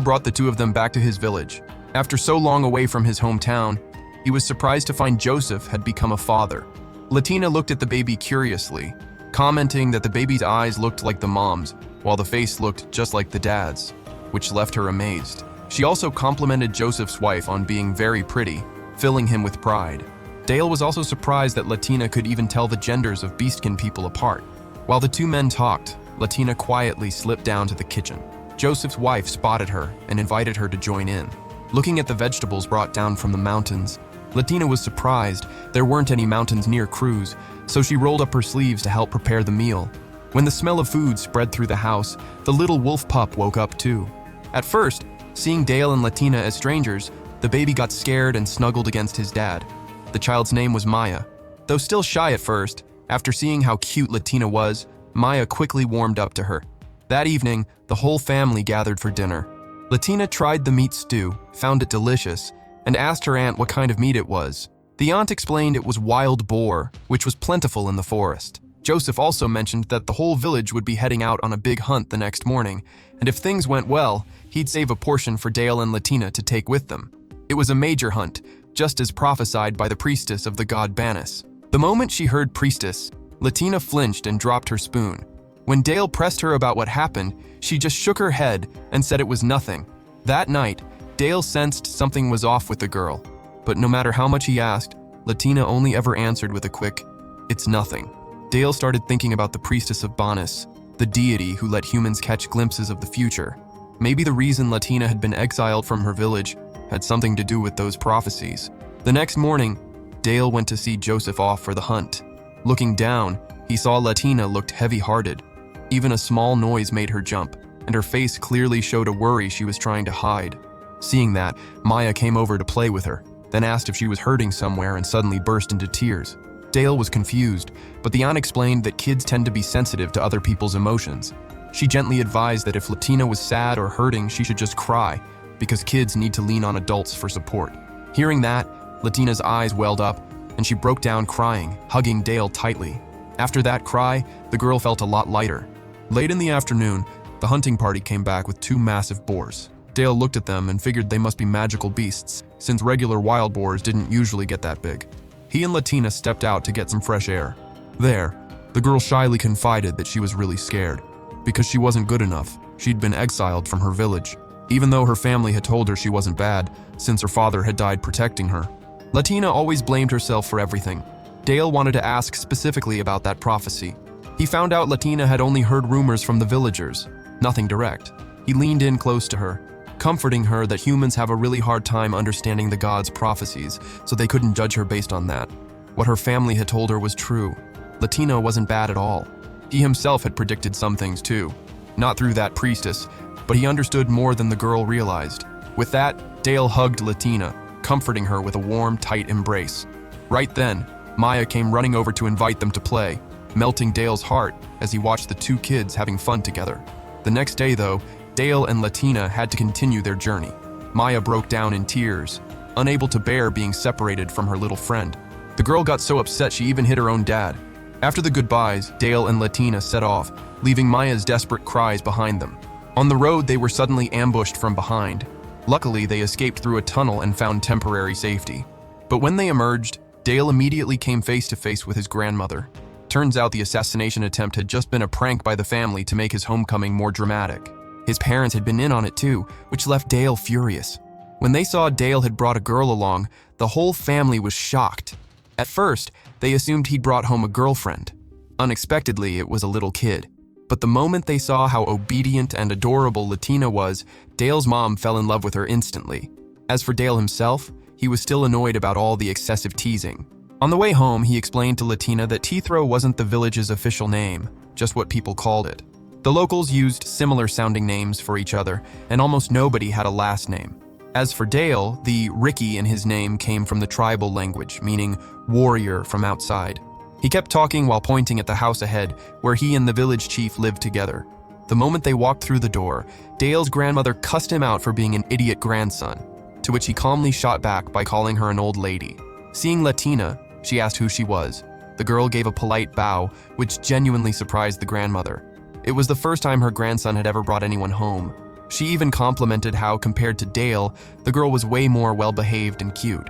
brought the two of them back to his village. After so long away from his hometown, he was surprised to find Joseph had become a father. Latina looked at the baby curiously, commenting that the baby's eyes looked like the mom's, while the face looked just like the dad's, which left her amazed. She also complimented Joseph's wife on being very pretty, filling him with pride. Dale was also surprised that Latina could even tell the genders of beastkin people apart. While the two men talked, Latina quietly slipped down to the kitchen. Joseph's wife spotted her and invited her to join in. Looking at the vegetables brought down from the mountains, Latina was surprised there weren't any mountains near Cruz, so she rolled up her sleeves to help prepare the meal. When the smell of food spread through the house, the little wolf pup woke up too. At first, seeing Dale and Latina as strangers, the baby got scared and snuggled against his dad. The child's name was Maya. Though still shy at first, after seeing how cute Latina was, Maya quickly warmed up to her. That evening, the whole family gathered for dinner. Latina tried the meat stew, found it delicious, and asked her aunt what kind of meat it was. The aunt explained it was wild boar, which was plentiful in the forest. Joseph also mentioned that the whole village would be heading out on a big hunt the next morning, and if things went well, he'd save a portion for Dale and Latina to take with them. It was a major hunt, just as prophesied by the priestess of the god Banis. The moment she heard priestess, Latina flinched and dropped her spoon. When Dale pressed her about what happened, she just shook her head and said it was nothing. That night, Dale sensed something was off with the girl, but no matter how much he asked, Latina only ever answered with a quick, "It's nothing." Dale started thinking about the priestess of Banis, the deity who let humans catch glimpses of the future. Maybe the reason Latina had been exiled from her village had something to do with those prophecies. The next morning, Dale went to see Joseph off for the hunt. Looking down, he saw Latina looked heavy-hearted. Even a small noise made her jump, and her face clearly showed a worry she was trying to hide. Seeing that, Maya came over to play with her, then asked if she was hurting somewhere and suddenly burst into tears. Dale was confused, but the aunt explained that kids tend to be sensitive to other people's emotions. She gently advised that if Latina was sad or hurting, she should just cry, because kids need to lean on adults for support. Hearing that, Latina's eyes welled up, and she broke down crying, hugging Dale tightly. After that cry, the girl felt a lot lighter. Late in the afternoon, the hunting party came back with 2 massive boars. Dale looked at them and figured they must be magical beasts, since regular wild boars didn't usually get that big. He and Latina stepped out to get some fresh air. There, the girl shyly confided that she was really scared. Because she wasn't good enough, she'd been exiled from her village, even though her family had told her she wasn't bad, since her father had died protecting her. Latina always blamed herself for everything. Dale wanted to ask specifically about that prophecy. He found out Latina had only heard rumors from the villagers, nothing direct. He leaned in close to her, comforting her that humans have a really hard time understanding the gods' prophecies, so they couldn't judge her based on that. What her family had told her was true. Latina wasn't bad at all. He himself had predicted some things too. Not through that priestess, but he understood more than the girl realized. With that, Dale hugged Latina, comforting her with a warm, tight embrace. Right then, Maya came running over to invite them to play, melting Dale's heart as he watched the 2 kids having fun together. The next day, though, Dale and Latina had to continue their journey. Maya broke down in tears, unable to bear being separated from her little friend. The girl got so upset she even hit her own dad. After the goodbyes, Dale and Latina set off, leaving Maya's desperate cries behind them. On the road, they were suddenly ambushed from behind. Luckily, they escaped through a tunnel and found temporary safety. But when they emerged, Dale immediately came face to face with his grandmother. Turns out the assassination attempt had just been a prank by the family to make his homecoming more dramatic. His parents had been in on it too, which left Dale furious. When they saw Dale had brought a girl along, the whole family was shocked. At first, they assumed he'd brought home a girlfriend. Unexpectedly, it was a little kid. But the moment they saw how obedient and adorable Latina was, Dale's mom fell in love with her instantly. As for Dale himself, he was still annoyed about all the excessive teasing. On the way home, he explained to Latina that Teethro wasn't the village's official name, just what people called it. The locals used similar-sounding names for each other, and almost nobody had a last name. As for Dale, the Ricky in his name came from the tribal language, meaning warrior from outside. He kept talking while pointing at the house ahead, where he and the village chief lived together. The moment they walked through the door, Dale's grandmother cussed him out for being an idiot grandson, to which he calmly shot back by calling her an old lady. Seeing Latina, she asked who she was. The girl gave a polite bow, which genuinely surprised the grandmother. It was the first time her grandson had ever brought anyone home. She even complimented how, compared to Dale, the girl was way more well-behaved and cute.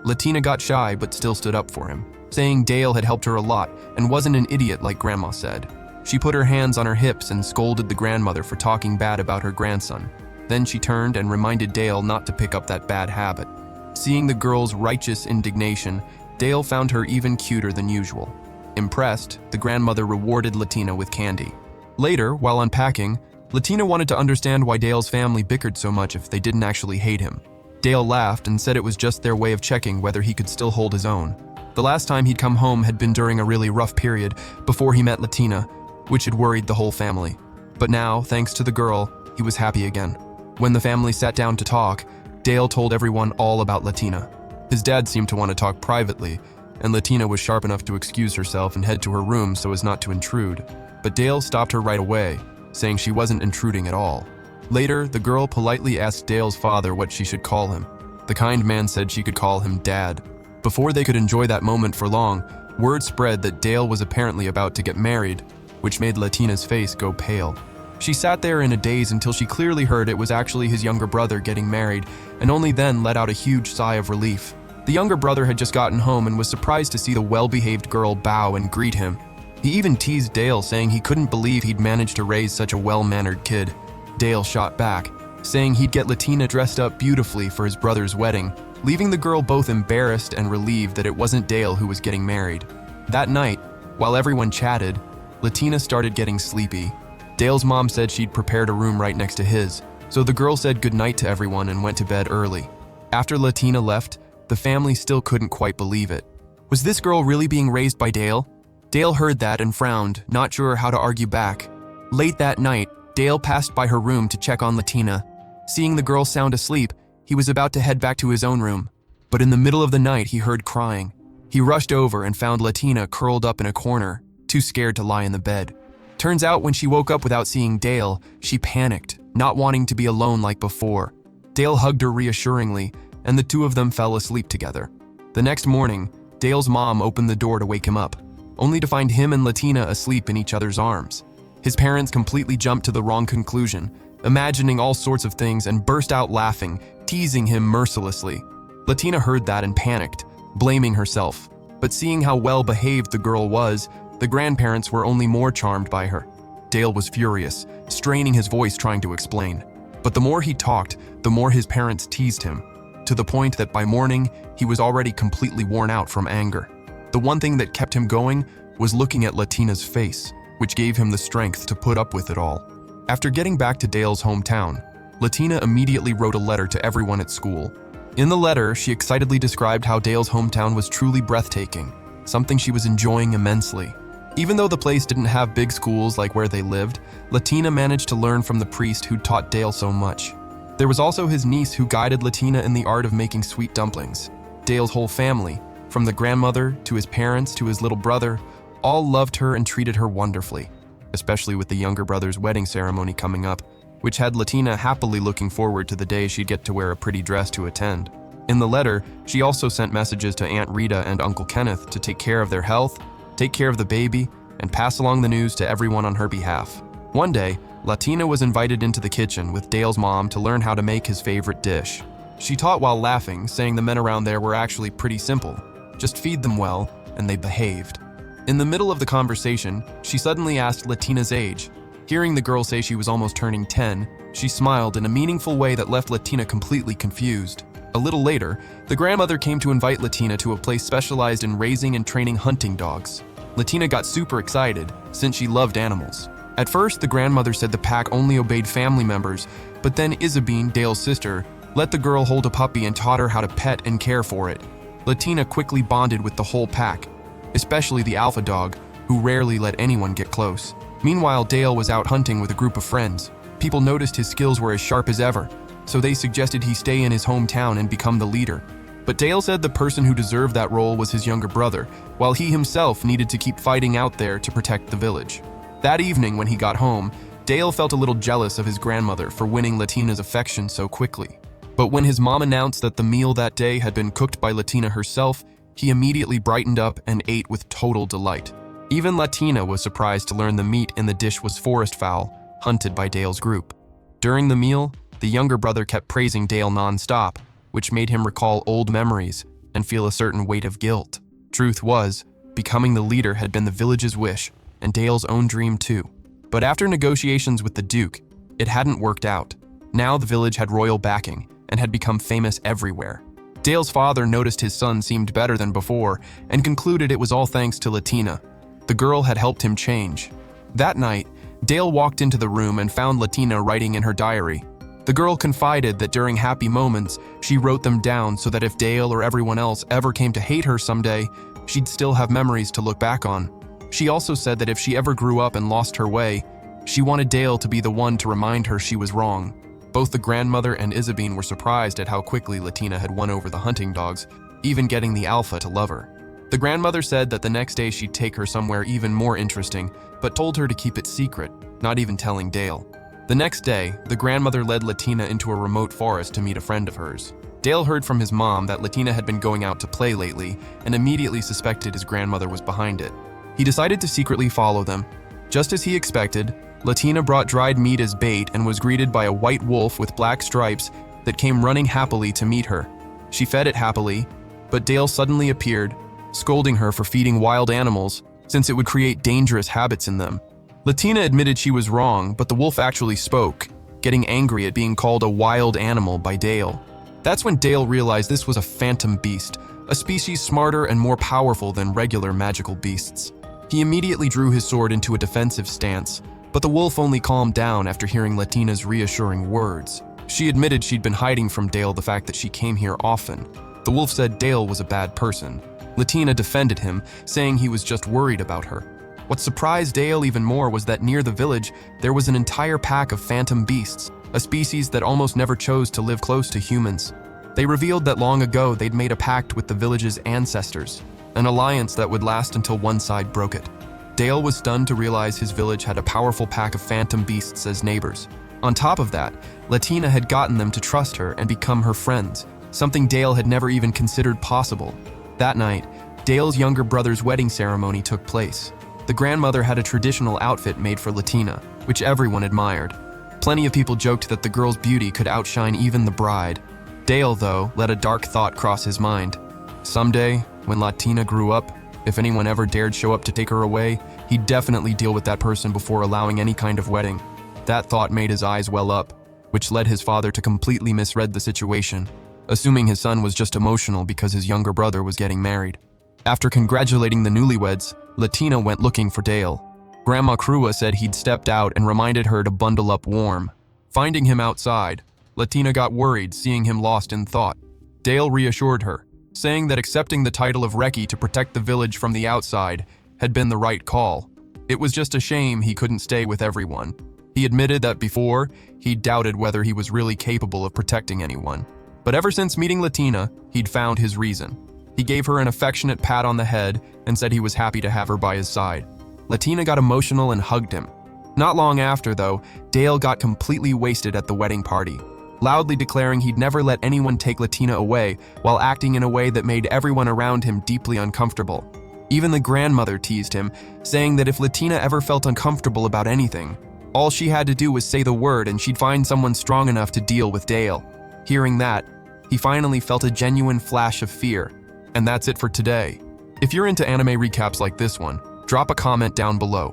Latina got shy but still stood up for him, saying Dale had helped her a lot and wasn't an idiot like Grandma said. She put her hands on her hips and scolded the grandmother for talking bad about her grandson. Then she turned and reminded Dale not to pick up that bad habit. Seeing the girl's righteous indignation, Dale found her even cuter than usual. Impressed, the grandmother rewarded Latina with candy. Later, while unpacking, Latina wanted to understand why Dale's family bickered so much if they didn't actually hate him. Dale laughed and said it was just their way of checking whether he could still hold his own. The last time he'd come home had been during a really rough period before he met Latina, which had worried the whole family. But now, thanks to the girl, he was happy again. When the family sat down to talk, Dale told everyone all about Latina. His dad seemed to want to talk privately, and Latina was sharp enough to excuse herself and head to her room so as not to intrude. But Dale stopped her right away, saying she wasn't intruding at all. Later, the girl politely asked Dale's father what she should call him. The kind man said she could call him Dad. Before they could enjoy that moment for long, word spread that Dale was apparently about to get married, which made Latina's face go pale. She sat there in a daze until she clearly heard it was actually his younger brother getting married, and only then let out a huge sigh of relief. The younger brother had just gotten home and was surprised to see the well-behaved girl bow and greet him. He even teased Dale, saying he couldn't believe he'd managed to raise such a well-mannered kid. Dale shot back, saying he'd get Latina dressed up beautifully for his brother's wedding, leaving the girl both embarrassed and relieved that it wasn't Dale who was getting married. That night, while everyone chatted, Latina started getting sleepy. Dale's mom said she'd prepared a room right next to his, so the girl said goodnight to everyone and went to bed early. After Latina left, the family still couldn't quite believe it. Was this girl really being raised by Dale? Dale heard that and frowned, not sure how to argue back. Late that night, Dale passed by her room to check on Latina. Seeing the girl sound asleep, he was about to head back to his own room. But in the middle of the night, he heard crying. He rushed over and found Latina curled up in a corner, too scared to lie in the bed. Turns out when she woke up without seeing Dale, she panicked, not wanting to be alone like before. Dale hugged her reassuringly, and the two of them fell asleep together. The next morning, Dale's mom opened the door to wake him up, only to find him and Latina asleep in each other's arms. His parents completely jumped to the wrong conclusion, imagining all sorts of things, and burst out laughing, teasing him mercilessly. Latina heard that and panicked, blaming herself. But seeing how well-behaved the girl was, the grandparents were only more charmed by her. Dale was furious, straining his voice trying to explain. But the more he talked, the more his parents teased him, to the point that by morning, he was already completely worn out from anger. The one thing that kept him going was looking at Latina's face, which gave him the strength to put up with it all. After getting back to Dale's hometown, Latina immediately wrote a letter to everyone at school. In the letter, she excitedly described how Dale's hometown was truly breathtaking, something she was enjoying immensely. Even though the place didn't have big schools like where they lived, Latina managed to learn from the priest who taught Dale so much. There was also his niece who guided Latina in the art of making sweet dumplings. Dale's whole family, from the grandmother to his parents to his little brother, all loved her and treated her wonderfully, especially with the younger brother's wedding ceremony coming up, which had Latina happily looking forward to the day she'd get to wear a pretty dress to attend. In the letter, she also sent messages to Aunt Rita and Uncle Kenneth to take care of their health, take care of the baby, and pass along the news to everyone on her behalf. One day, Latina was invited into the kitchen with Dale's mom to learn how to make his favorite dish. She taught while laughing, saying the men around there were actually pretty simple. Just feed them well, and they behaved. In the middle of the conversation, she suddenly asked Latina's age. Hearing the girl say she was almost turning 10, she smiled in a meaningful way that left Latina completely confused. A little later, the grandmother came to invite Latina to a place specialized in raising and training hunting dogs. Latina got super excited, since she loved animals. At first, the grandmother said the pack only obeyed family members, but then Isabine, Dale's sister, let the girl hold a puppy and taught her how to pet and care for it. Latina quickly bonded with the whole pack, especially the alpha dog, who rarely let anyone get close. Meanwhile, Dale was out hunting with a group of friends. People noticed his skills were as sharp as ever, so they suggested he stay in his hometown and become the leader. But Dale said the person who deserved that role was his younger brother, while he himself needed to keep fighting out there to protect the village. That evening, when he got home, Dale felt a little jealous of his grandmother for winning Latina's affection so quickly. But when his mom announced that the meal that day had been cooked by Latina herself, he immediately brightened up and ate with total delight. Even Latina was surprised to learn the meat in the dish was forest fowl, hunted by Dale's group. During the meal, the younger brother kept praising Dale non-stop, which made him recall old memories and feel a certain weight of guilt. Truth was, becoming the leader had been the village's wish, and Dale's own dream too. But after negotiations with the Duke, it hadn't worked out. Now the village had royal backing and had become famous everywhere. Dale's father noticed his son seemed better than before and concluded it was all thanks to Latina. The girl had helped him change. That night, Dale walked into the room and found Latina writing in her diary. The girl confided that during happy moments, she wrote them down so that if Dale or everyone else ever came to hate her someday, she'd still have memories to look back on. She also said that if she ever grew up and lost her way, she wanted Dale to be the one to remind her she was wrong. Both the grandmother and Isabine were surprised at how quickly Latina had won over the hunting dogs, even getting the alpha to love her. The grandmother said that the next day she'd take her somewhere even more interesting, but told her to keep it secret, not even telling Dale. The next day, the grandmother led Latina into a remote forest to meet a friend of hers. Dale heard from his mom that Latina had been going out to play lately and immediately suspected his grandmother was behind it. He decided to secretly follow them. Just as he expected, Latina brought dried meat as bait and was greeted by a white wolf with black stripes that came running happily to meet her. She fed it happily, but Dale suddenly appeared, scolding her for feeding wild animals since it would create dangerous habits in them. Latina admitted she was wrong, but the wolf actually spoke, getting angry at being called a wild animal by Dale. That's when Dale realized this was a phantom beast, a species smarter and more powerful than regular magical beasts. He immediately drew his sword into a defensive stance, but the wolf only calmed down after hearing Latina's reassuring words. She admitted she'd been hiding from Dale the fact that she came here often. The wolf said Dale was a bad person. Latina defended him, saying he was just worried about her. What surprised Dale even more was that near the village, there was an entire pack of phantom beasts, a species that almost never chose to live close to humans. They revealed that long ago they'd made a pact with the village's ancestors, an alliance that would last until one side broke it. Dale was stunned to realize his village had a powerful pack of phantom beasts as neighbors. On top of that, Latina had gotten them to trust her and become her friends, something Dale had never even considered possible. That night, Dale's younger brother's wedding ceremony took place. The grandmother had a traditional outfit made for Latina, which everyone admired. Plenty of people joked that the girl's beauty could outshine even the bride. Dale, though, let a dark thought cross his mind. Someday, when Latina grew up, if anyone ever dared show up to take her away, he'd definitely deal with that person before allowing any kind of wedding. That thought made his eyes well up, which led his father to completely misread the situation, assuming his son was just emotional because his younger brother was getting married. After congratulating the newlyweds, Latina went looking for Dale. Grandma Crua said he'd stepped out and reminded her to bundle up warm. Finding him outside, Latina got worried seeing him lost in thought. Dale reassured her, saying that accepting the title of Recce to protect the village from the outside had been the right call. It was just a shame he couldn't stay with everyone. He admitted that before, he'd doubted whether he was really capable of protecting anyone. But ever since meeting Latina, he'd found his reason. He gave her an affectionate pat on the head and said he was happy to have her by his side. Latina got emotional and hugged him. Not long after, though, Dale got completely wasted at the wedding party, loudly declaring he'd never let anyone take Latina away while acting in a way that made everyone around him deeply uncomfortable. Even the grandmother teased him, saying that if Latina ever felt uncomfortable about anything, All she had to do was say the word and she'd find someone strong enough to deal with Dale. Hearing that, he finally felt a genuine flash of fear. And that's it for today. If you're into anime recaps like this one, drop a comment down below.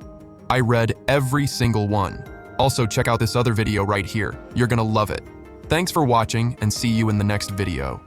I read every single one. Also, check out this other video right here. You're gonna love it. Thanks for watching and see you in the next video.